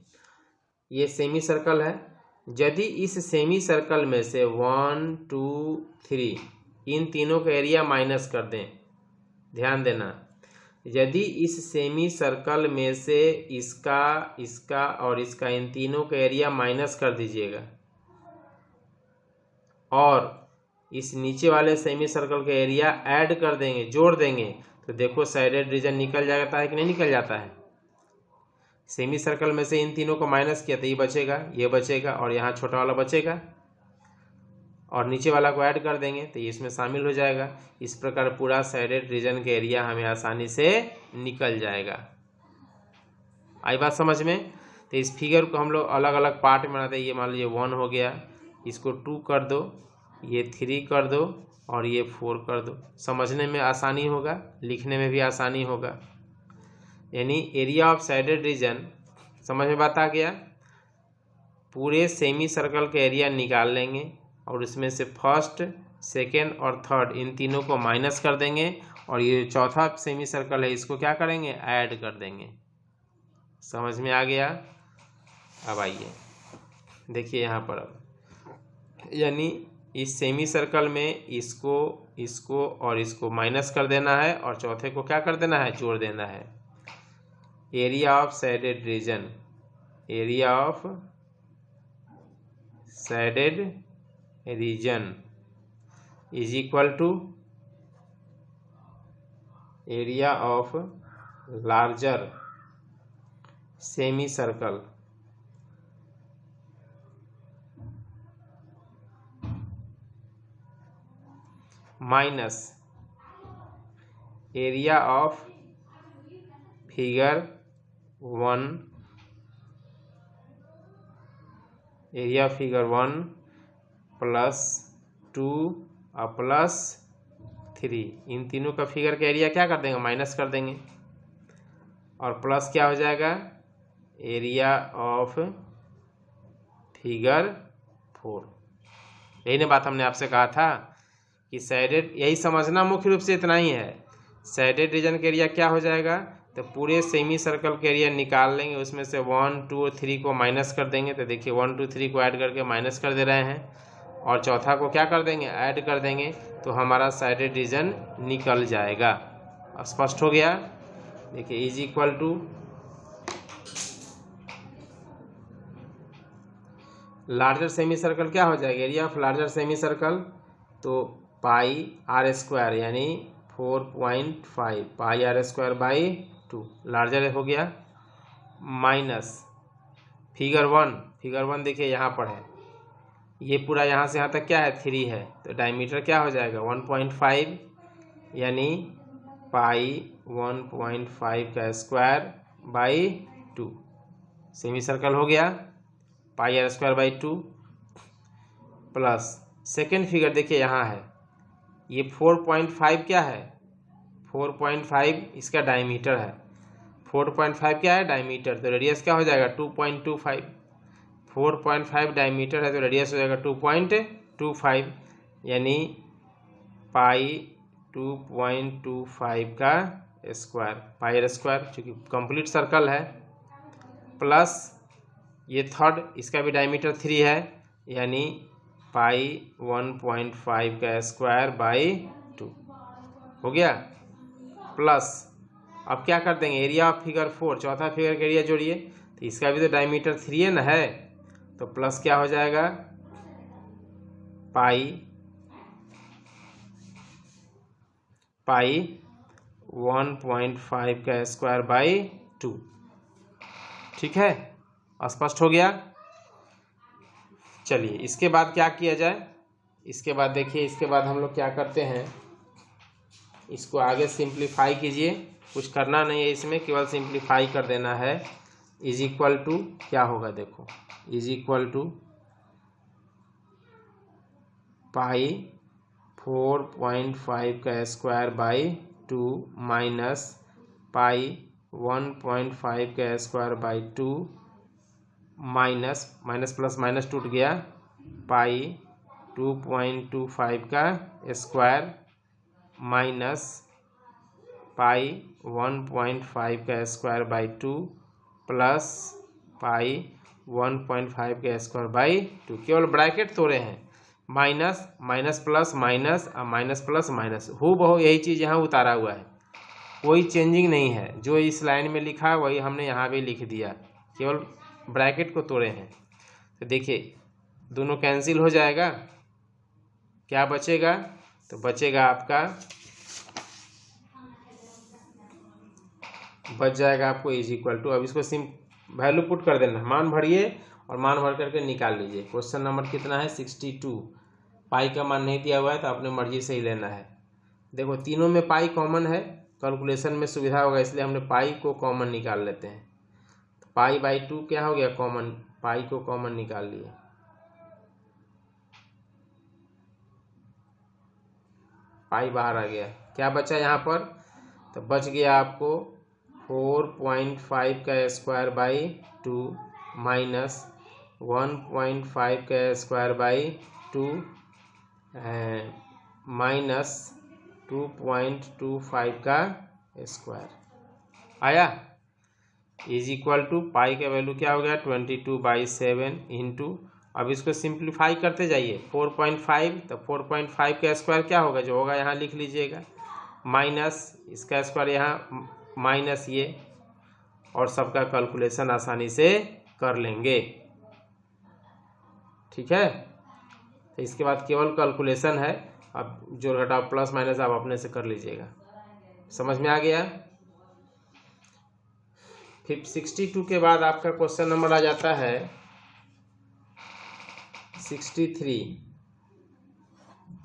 ये सेमी सर्कल है। यदि इस सेमी सर्कल में से 1 2 3 इन तीनों का एरिया माइनस कर दें, ध्यान देना, यदि इस सेमी सर्कल में से इसका और इसका, इन तीनों का एरिया माइनस कर दीजिएगा, और इस नीचे वाले सेमी सर्कल का एरिया ऐड कर देंगे, जोड़ देंगे, तो देखो साइडेड रीजन निकल जाता है कि नहीं निकल जाता है। सेमी सर्कल में से इन तीनों को माइनस किया तो ये बचेगा और यहाँ छोटा वाला बचेगा, और नीचे वाला को ऐड कर देंगे तो ये इसमें शामिल हो जाएगा। इस प्रकार पूरा साइडेड रीजन का एरिया हमें आसानी से निकल जाएगा। आई बात समझ में? तो इस फिगर को हम लोग अलग अलग पार्ट में बनाते हैं। ये मान लीजिए 1 हो गया, इसको 2 कर दो, ये 3 कर दो, और ये 4 कर दो। समझने में आसानी होगा, लिखने में भी आसानी होगा। यानी एरिया ऑफ साइडेड रीजन, समझ में बात आ गया? पूरे सेमी सर्कल का एरिया निकाल लेंगे और इसमें से फर्स्ट, सेकेंड और थर्ड इन तीनों को माइनस कर देंगे, और ये चौथा सेमी सर्कल है इसको क्या करेंगे, ऐड कर देंगे। समझ में आ गया? अब आइए देखिए यहाँ पर, अब यानी इस सेमी सर्कल में इसको और इसको माइनस कर देना है, और चौथे को क्या कर देना है, जोड़ देना है। Area of shaded region, area of shaded region is equal to area of larger semi circle minus area of figure 1, area figure 1 plus 2 और प्लस 3, इन तीनों का फिगर का एरिया क्या कर देंगे, माइनस कर देंगे, और प्लस क्या हो जाएगा, एरिया ऑफ फिगर 4। यही ना बात हमने आपसे कहा था कि साइडेड, यही समझना मुख्य रूप से इतना ही है। साइडेड रीजन का एरिया क्या हो जाएगा, तो पूरे सेमी सर्कल के एरिया निकाल लेंगे, उसमें से 1 2 और 3 को माइनस कर देंगे। तो देखिए 1 2 3 को ऐड करके माइनस कर दे रहे हैं, और चौथा को क्या कर देंगे, ऐड कर देंगे, तो हमारा साइडेड रीजन निकल जाएगा। स्पष्ट हो गया? देखिए is equal to larger semi circle क्या हो जाएगा, area of larger semi circle, तो पाई आर स्क्वायर यानी 4.5 pi are square by 2, larger हो गया, माइनस फिगर 1 देखिए यहाँ पर है, ये पूरा यहाँ से यहाँ तक क्या है, 3 है, तो डायमीटर क्या हो जाएगा 1.5, यानी पाई 1.5 का स्क्वायर बाई 2, सेमी सर्कल हो गया, pi are square by 2, plus second figure देखिए यहाँ है, ये 4.5 क्या है, 4.5 इसका डायमीटर है, 4.5 क्या है, डायमीटर, तो रेडियस क्या हो जाएगा 2.25, 4.5 डायमीटर है तो रेडियस हो जाएगा 2.25, यानी पाई 2.25 का स्क्वायर, पाई आर स्क्वायर, चूँकि कंप्लीट सर्कल है, प्लस ये थर्ड, इसका भी डायमीटर 3 है, यानी पाई 1.5 का स्क्वायर बाई 2 हो गया, प्लस अब क्या कर देंगे, एरिया ऑफ फिगर 4, चौथा फिगर का एरिया जोड़िए, तो इसका भी तो डायमीटर 3 है ना, है, तो प्लस क्या हो जाएगा, पाई पाई 1.5 का स्क्वायर बाई 2। ठीक है, स्पष्ट हो गया। चलिए इसके बाद क्या किया जाए, इसके बाद देखिए, इसके बाद हम लोग क्या करते हैं, इसको आगे सिंप्लीफाई कीजिए। कुछ करना नहीं है इसमें, केवल सिंप्लीफाई कर देना है। इज इक्वल टू क्या होगा, देखो, इज इक्वल टू पाई 4.5 का स्क्वायर बाई 2 माइनस पाई 1.5 का square by 2 minus minus plus minus टूट गया, पाई 2.25 का स्क्वायर माइनस पाई 1.5 का स्क्वायर बाई 2 प्लस पाई 1.5 का स्क्वायर बाई 2। केवल ब्रैकेट तोड़े हैं, minus minus plus minus minus plus minus, हूबहू यही चीज़ यहाँ उतारा हुआ है, कोई चेंजिंग नहीं है। जो इस लाइन में लिखा है वही हमने यहाँ भी लिख दिया, केवल ब्रैकेट को तोड़े हैं। तो देखिए दोनों कैंसिल हो जाएगा, क्या बचेगा, तो बचेगा आपका, बच जाएगा आपको इज इक्वल टू, अब इसको सिम वैल्यू पुट कर देना, मान भरिए और मान भर करके निकाल लीजिए। क्वेश्चन नंबर कितना है, 62। पाई का मान नहीं दिया हुआ है तो अपने मर्जी से ही लेना है। देखो तीनों में पाई कॉमन है, कैलकुलेशन में सुविधा होगा, इसलिए हमने पाई को कॉमन निकाल लेते हैं। तो पाई बाई 2 क्या हो गया, कॉमन, पाई को कॉमन निकाल लिए, पाई बाहर आ गया। क्या बचा यहाँ पर, तो बच गया आपको 4.5 का स्क्वायर बाई 2 माइनस 1.5 का स्क्वायर बाई 2 माइनस 2.25 का स्क्वायर आया, इज इक्वल टू पाई का वैल्यू क्या हो गया 22/7 इंटू, अब इसको सिंप्लीफाई करते जाइए, 4.5 तो 4.5 का स्क्वायर क्या होगा, जो होगा यहाँ लिख लीजिएगा, माइनस इसका स्क्वायर यहाँ माइनस ये, और सबका कैलकुलेशन आसानी से कर लेंगे। ठीक है, तो इसके बाद केवल कैलकुलेशन है, अब जोड़ घटाव प्लस माइनस आप अपने से कर लीजिएगा। समझ में आ गया। फिर 62 के बाद आपका क्वेश्चन नंबर आ जाता है 63।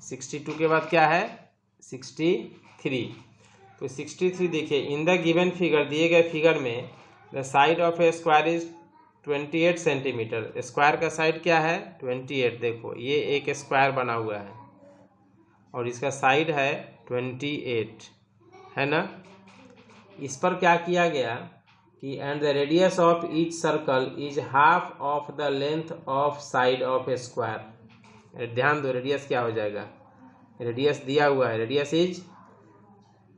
62 के बाद क्या है, 63। तो 63 देखिए, इन द गिवन फिगर, दिए गए फिगर में the side of a square is 28 centimetre. Square का साइड क्या है 28, देखो ये एक स्क्वायर बना हुआ है और इसका साइड है 28, है ना। इस पर क्या किया गया कि and the radius of each circle is half of the length of side of a square. ध्यान दो, रेडियस क्या हो जाएगा, रेडियस दिया हुआ है, radius is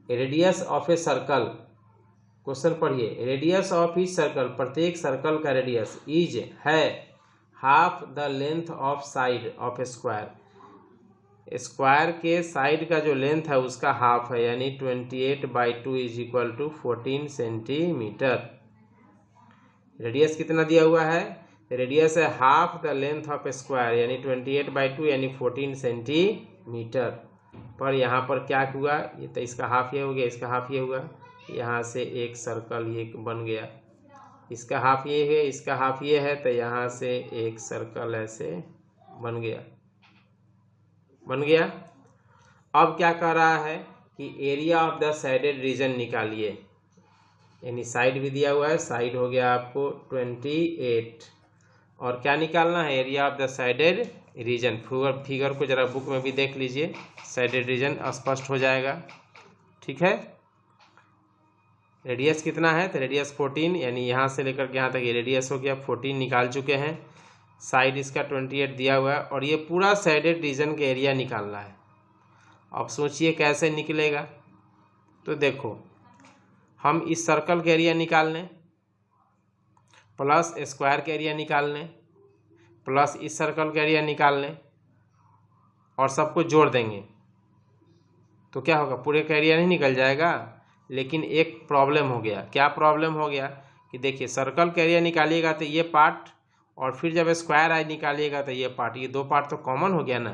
radius of a circle. Question पढ़िए, रेडियस ऑफ ईच सर्कल, प्रत्येक सर्कल का रेडियस इज है half the length of side of a square. Square के साइड का जो लेंथ है उसका हाफ है, यानी 28/2 is equal to 14 centimetre. Radius कितना दिया हुआ है, रेडियस है half the length of a square, यानी 28/2 यानी 14 सेंटीमीटर। पर यहाँ पर क्या हुआ, ये तो इसका हाफ ये हो गया, इसका हाफ ये हुआ, यहाँ से एक सर्कल ये बन गया, इसका हाफ ये है, इसका हाफ ये है, तो यहाँ से एक सर्कल ऐसे बन गया, बन गया। अब क्या कर रहा है कि area of the shaded reason निकालिए, यानी साइड भी दिया हुआ है, साइड हो गया आपको 28, और क्या निकालना है, area of the shaded reason. Figure को जरा बुक में भी देख लीजिए, साइडेड रीजन स्पष्ट हो जाएगा। ठीक है, रेडियस कितना है, तो रेडियस 14, यानी यहाँ से लेकर के यहाँ तक ये रेडियस हो गया, 14 निकाल चुके हैं। साइड इसका 28 दिया हुआ है, और ये पूरा साइडेड रीजन का एरिया निकालना है। अब सोचिए कैसे निकलेगा, तो देखो हम इस सर्कल का एरिया निकाल लें, प्लस स्क्वायर का एरिया निकाल लें, प्लस इस सर्कल का एरिया निकाल लें, और सबको जोड़ देंगे तो क्या होगा, पूरे का एरिया नहीं निकल जाएगा। लेकिन एक प्रॉब्लम हो गया, क्या प्रॉब्लम हो गया कि देखिए सर्कल का एरिया निकालिएगा तो ये पार्ट, और फिर जब स्क्वायर आई निकालिएगा तो ये पार्ट, ये दो पार्ट तो कॉमन हो गया ना,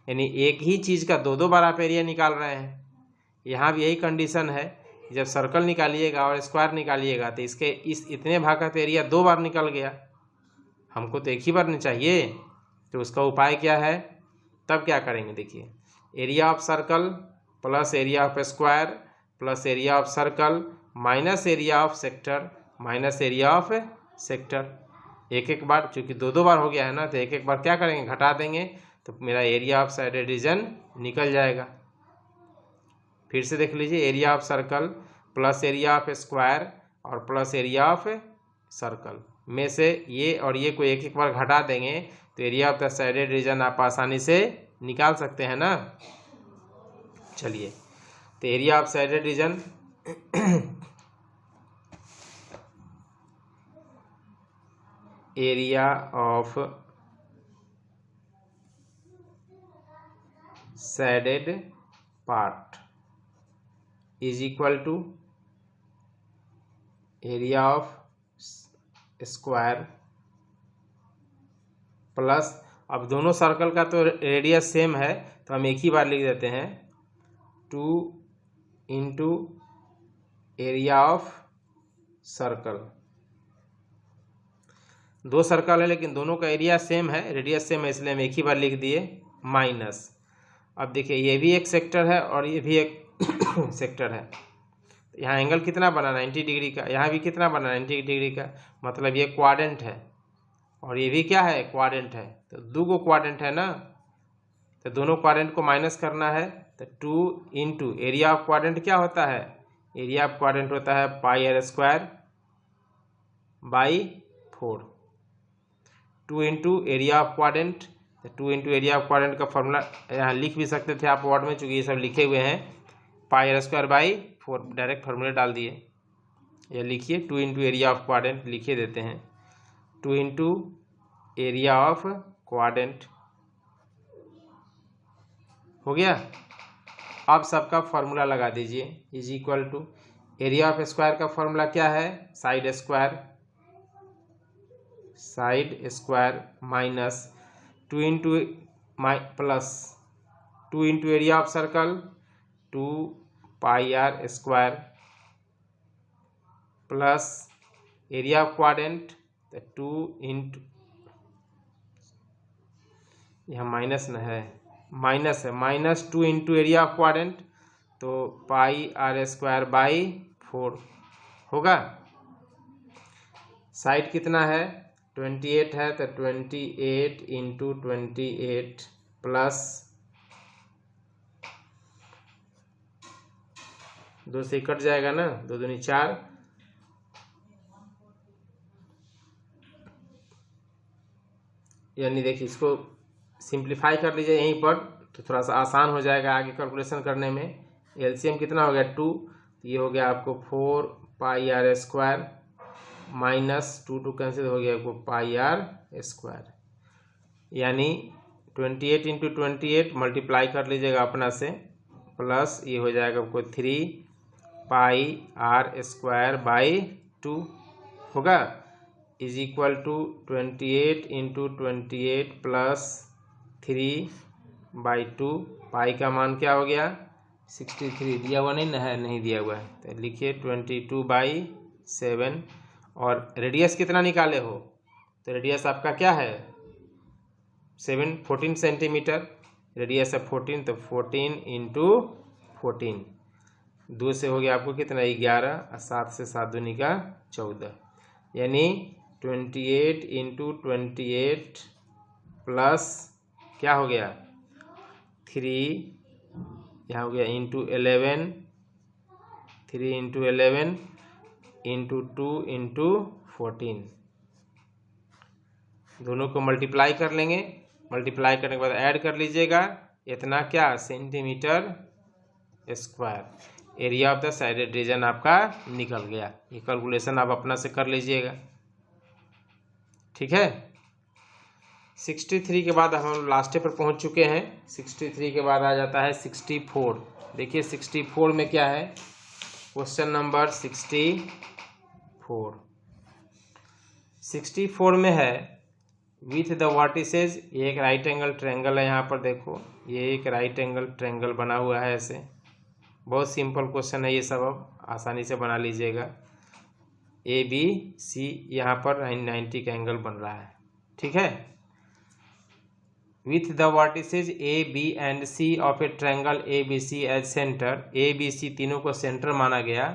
यानी एक ही चीज़ का दो बार आप एरिया निकाल रहे हैं। यहाँ भी यही कंडीशन है, जब सर्कल निकालिएगा और स्क्वायर निकालिएगा तो इसके इतने भाग का तो एरिया 2 बार निकल गया, हमको तो एक ही बार नहीं चाहिए। तो उसका उपाय क्या है, तब क्या करेंगे, देखिए area of circle plus area of square plus area of circle minus area of sector minus area of sector. एक एक बार, चूँकि 2 बार हो गया है ना, तो एक एक बार क्या करेंगे, घटा देंगे, तो मेरा एरिया ऑफ साइडेड रीजन निकल जाएगा। फिर से देख लीजिए, area of circle plus area of square और प्लस एरिया ऑफ सर्कल में से ये और ये को एक एक बार घटा देंगे तो area of the shaded reason आप आसानी से निकाल सकते हैं ना। चलिए, तो area of shaded region area of shaded part is equal to area of square plus, अब दोनों सर्कल का तो रेडियस सेम है तो हम एक ही बार लिख देते हैं, 2 into area of circle. 2 circle है लेकिन दोनों का एरिया सेम है, रेडियस सेम है, इसलिए हम एक ही बार लिख दिए, माइनस। अब देखिए ये भी एक सेक्टर है और ये भी एक सेक्टर है, यहाँ एंगल कितना बना 90 डिग्री का, यहाँ भी कितना बना 90 डिग्री का, मतलब ये क्वाड्रेंट है और ये भी क्या है, क्वाड्रेंट है। तो 2 क्वाड्रेंट है ना, तो दोनों क्वाड्रेंट को माइनस करना है, तो 2 इंटू एरिया ऑफ क्वाड्रेंट क्या होता है, एरिया ऑफ क्वाड्रेंट होता है pi are square by 4। 2 into area of quadrant, तो 2 इंटू एरिया ऑफ क्वाड्रेंट का फॉर्मूला यहाँ लिख भी सकते थे आप वर्ड में, चूँकि ये सब लिखे हुए हैं, pi are square by 4 direct formula डाल दिए। ये लिखिए 2 इंटू एरिया ऑफ क्वाड्रेंट लिखे देते हैं, 2 इंटू एरिया ऑफ क्वाड्रेंट हो गया। अब सबका फॉर्मूला लगा दीजिए, is equal to area of square का फॉर्मूला क्या है, side square minus 2 into plus 2 into area of circle 2 pi are square plus area of quadrant 2 into, यहाँ माइनस न है, माइनस है, minus 2 into area of quadrant, तो pi are square by 4 होगा। Side कितना है 28 है, तो 28 इंटू 28 प्लस 2 से कट जाएगा ना, 2 दूनी 4, यानी देखिए इसको सिंप्लीफाई कर लीजिए यहीं पर, तो थोड़ा सा आसान हो जाएगा आगे कैलकुलेशन करने में। एलसीएम कितना हो गया 2, तो ये हो गया आपको 4 पाई आर स्क्वायर माइनस 2 कैंसिल हो गया आपको पाई आर स्क्वायर, यानी 28 इंटू 28 मल्टीप्लाई कर लीजिएगा अपना से, प्लस ये हो जाएगा आपको 3 पाई आर स्क्वायर बाई 2 होगा, is equal to 28 into 28 plus 3 by 2, pi का मान क्या हो गया 63, दिया हुआ नहीं है, नहीं दिया हुआ है, तो लिखिए 22/7। और रेडियस कितना निकाले हो, तो रेडियस आपका क्या है 14 सेंटीमीटर, रेडियस है 14, तो 14 इंटू 14, 2 से हो गया आपको कितना 11, और 7 से 7 दूनी का 14, यानी 28 इंटू 28 प्लस क्या हो गया 3, यहाँ हो गया इंटू 11, 3 इंटू 11 इंटू 2 इंटू 14, दोनों को मल्टीप्लाई कर लेंगे, मल्टीप्लाई करने के बाद ऐड कर लीजिएगा, इतना क्या centimetre square area of the shaded reason आपका निकल गया। ये कैलकुलेशन आप अपना से कर लीजिएगा, ठीक है। 63 के बाद हम लास्ट पर पहुंच चुके हैं। 63 के बाद आ जाता है 64। देखिए 64 में क्या है, क्वेश्चन नंबर 64 में है विथ द वर्टिसेज, ये एक राइट एंगल ट्रायंगल है, यहाँ पर देखो ये एक राइट एंगल ट्रायंगल बना हुआ है ऐसे, बहुत सिंपल क्वेश्चन है ये सब, अब आसानी से बना लीजिएगा। ए बी सी यहाँ पर 90 का एंगल बन रहा है, ठीक है। With the vertices A B and C of a triangle A B C as centre, A B C तीनों को सेंटर माना गया।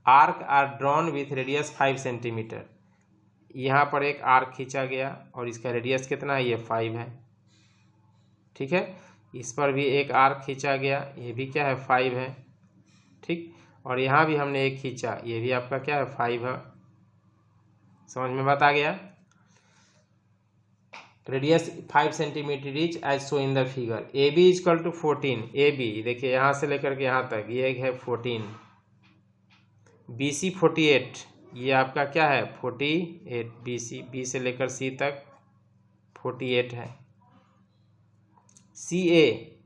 Arc are drawn with radius 5 centimetre, यहाँ पर एक आर्क खींचा गया और इसका रेडियस कितना है, ये 5 है, ठीक है। इस पर भी एक आर्क खींचा गया, ये भी क्या है, 5 है, ठीक। और यहाँ भी हमने एक खींचा, ये भी आपका क्या है, 5 है। समझ में बात आ गया। Radius 5 centimetre each as so in the figure. A B is equal to 14, A B देखिए यहाँ से लेकर के यहाँ तक ये है 14, बी सी 48, ये आपका क्या है 48, बी सी, बी से लेकर सी तक 48 है। सी ए,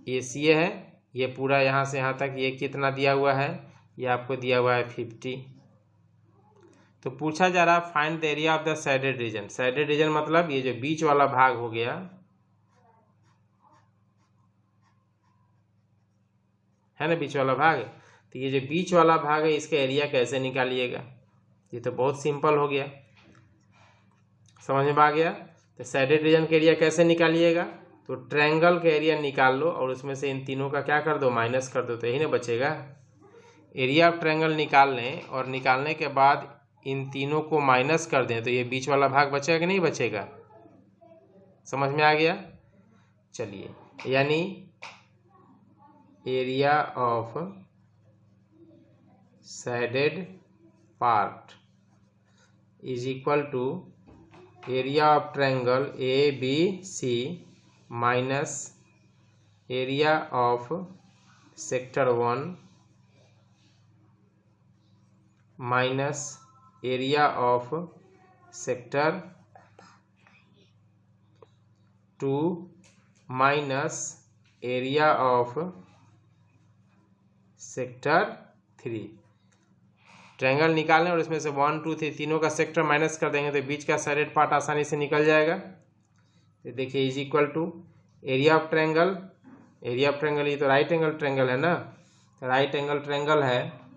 ये सी ए है, ये पूरा यहाँ से यहाँ तक ये कितना दिया हुआ है, ये आपको दिया हुआ है 50। तो पूछा जा रहा find the area of the shaded region. Shaded region मतलब ये जो बीच वाला भाग हो गया, है ना, बीच वाला भाग। तो ये जो बीच वाला भाग है इसका एरिया कैसे निकालिएगा, ये तो बहुत सिंपल हो गया, समझ में आ गया। तो सैडेड रीजन का एरिया कैसे निकालिएगा, तो ट्रायंगल का एरिया निकाल लो और उसमें से इन तीनों का क्या कर दो, माइनस कर दो, तो यही ना बचेगा। एरिया ऑफ ट्रायंगल निकाल लें और निकालने के बाद इन तीनों को माइनस कर दें तो ये बीच वाला भाग बचेगा कि नहीं बचेगा, समझ में आ गया। चलिए, यानी area of shaded part is equal to area of triangle A B C minus area of sector 1 minus area of sector 2 minus area of sector 3। Triangle निकालें और इसमें से 1 2 3 तीनों का सेक्टर माइनस कर देंगे तो बीच का सैडेड पार्ट आसानी से निकल जाएगा। तो देखिए is equal to area of triangle, area of triangle ये तो राइट एंगल ट्रायंगल है ना, राइट एंगल ट्रायंगल है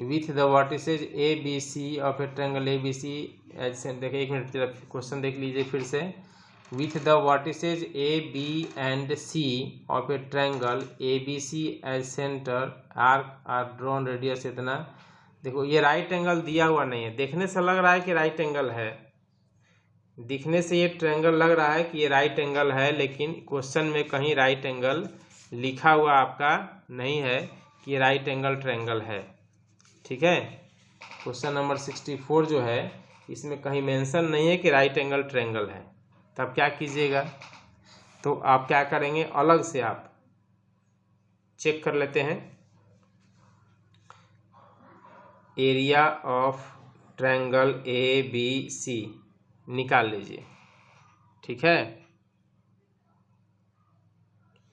with the vertices A B C of a triangle A B C as centre. देखिए एक मिनट क्वेश्चन देख लीजिए फिर से। With the vertices A B and C of a triangle A B C as centre arc are drawn radius इतना। देखो ये right angle दिया हुआ नहीं है, देखने से लग रहा है कि राइट एंगल है, दिखने से ये ट्रायंगल लग रहा है कि ये राइट एंगल है, लेकिन क्वेश्चन में कहीं राइट एंगल लिखा हुआ आपका नहीं है कि ये राइट एंगल ट्रायंगल है, ठीक है। क्वेश्चन नंबर 64 जो है इसमें कहीं मेंशन नहीं है कि राइट एंगल ट्रायंगल है। तब क्या कीजिएगा, तो आप क्या करेंगे, अलग से आप चेक कर लेते हैं। Area of triangle A B C निकाल लीजिए, ठीक है।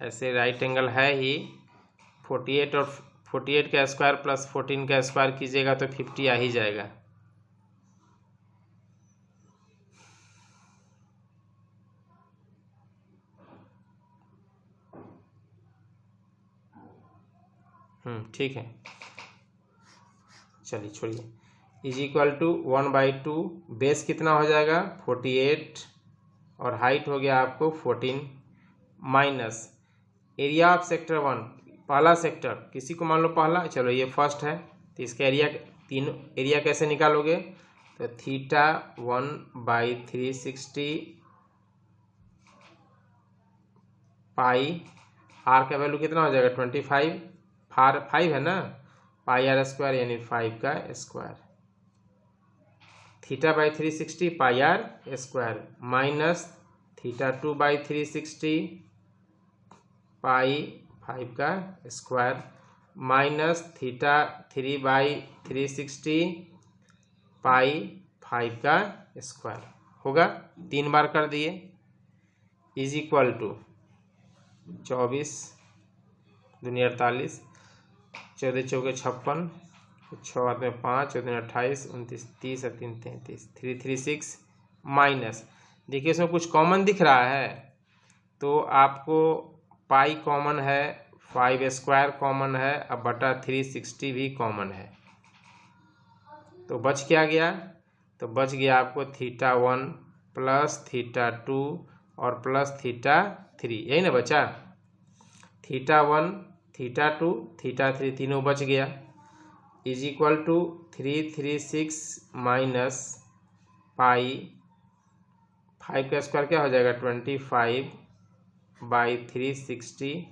ऐसे राइट एंगल है ही, 48 और 48 का स्क्वायर प्लस 14 का स्क्वायर कीजिएगा तो 50 आ ही जाएगा। ठीक है, चलिए छोड़िए। इज इक्वल टू 1/2, बेस कितना हो जाएगा 48 और हाइट हो गया आपको 14 माइनस एरिया ऑफ सेक्टर 1, पहला सेक्टर किसी को मान लो पहला, चलो ये फर्स्ट है तो इसका एरिया तीनों एरिया कैसे निकालोगे, तो थीटा 1/360 पाई, आर का वैल्यू कितना हो जाएगा 25, 5 है ना, पाई आर स्क्वायर यानी 5 का square, theta by 360 pi are square minus theta 2/360 pi 5 का स्क्वायर माइनस थीटा 3/360 पाई 5 का स्क्वायर होगा। 3 बार कर दिए। इज इक्वल टू 24 दूनी 48, 14 चौके 56, 6 हाथ में 5, 14 28, 29 30 और 3 33, 336 माइनस, देखिए इसमें कुछ कॉमन दिख रहा है तो आपको पाई कॉमन है, 5 स्क्वायर कॉमन है, अब बटा 360 भी कॉमन है, तो बच क्या गया? तो बच गया आपको θ1 प्लस θ2 और प्लस θ3, यही ना बचा। θ1 θ2 θ3 तीनों बच गया, is equal to 336 minus pi, 5 का स्क्वायर क्या हो जाएगा 25/360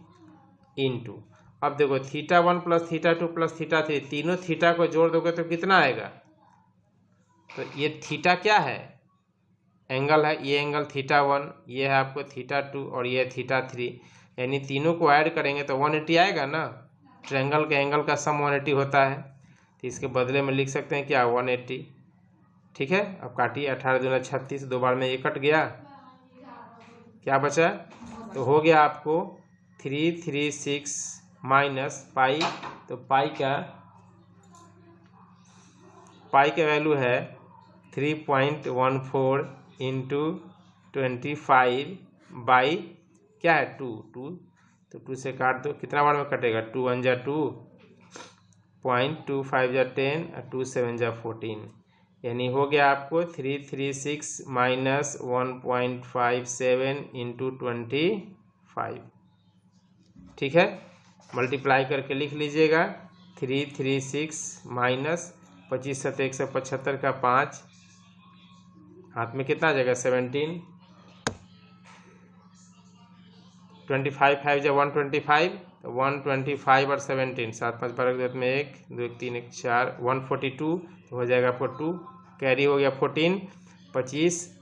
इंटू, अब देखो θ1 प्लस θ2 प्लस θ3 तीनों थीटा को जोड़ दोगे तो कितना आएगा? तो ये थीटा क्या है? एंगल है, ये एंगल θ1, ये है आपको θ2 और ये θ3, यानी तीनों को ऐड करेंगे तो 180 आएगा ना। ट्रायंगल के एंगल का सम 180 होता है, तो इसके बदले में लिख सकते हैं क्या 180। ठीक है, अब काटिए, 18 दूना 36, दो बार में ये कट गया, क्या बचा? तो हो गया आपको 336 माइनस पाई, तो पाई का वैल्यू है 3.14 इंटू 25 बाई क्या है 2, तो 2 से काट दो, कितना बार में कटेगा 2 1 जा 2, 0.25 जा 10 और 2 7 जा 14, यानी हो गया आपको 336 माइनस 1.57 इंटू 25। ठीक है, मल्टीप्लाई करके लिख लीजिएगा 336 माइनस 25 7 175 का 5, हाथ में कितना आ जाएगा 17, 25 5 जा 125, 125 और 17 7 5 12 में 1 2 1 3 1 4 142 हो जाएगा आपको 2, कैरी हो गया 14 25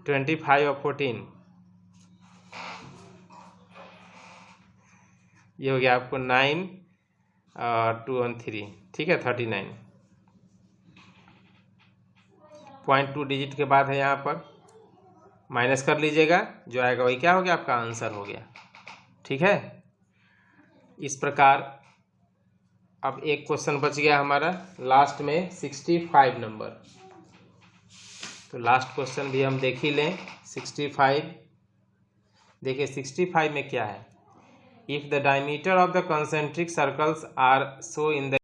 25 और 14, ये हो गया आपको 9 और 2 और 3, ठीक है 39, 0.2 डिजिट के बाद है, यहाँ पर माइनस कर लीजिएगा, जो आएगा वही क्या हो गया आपका आंसर हो गया। ठीक है, इस प्रकार अब एक क्वेश्चन बच गया हमारा लास्ट में 65 नंबर, तो लास्ट क्वेश्चन भी हम देख ही लें। 65 देखिए 65 में क्या है, if the diameter of the concentric circles are shown in the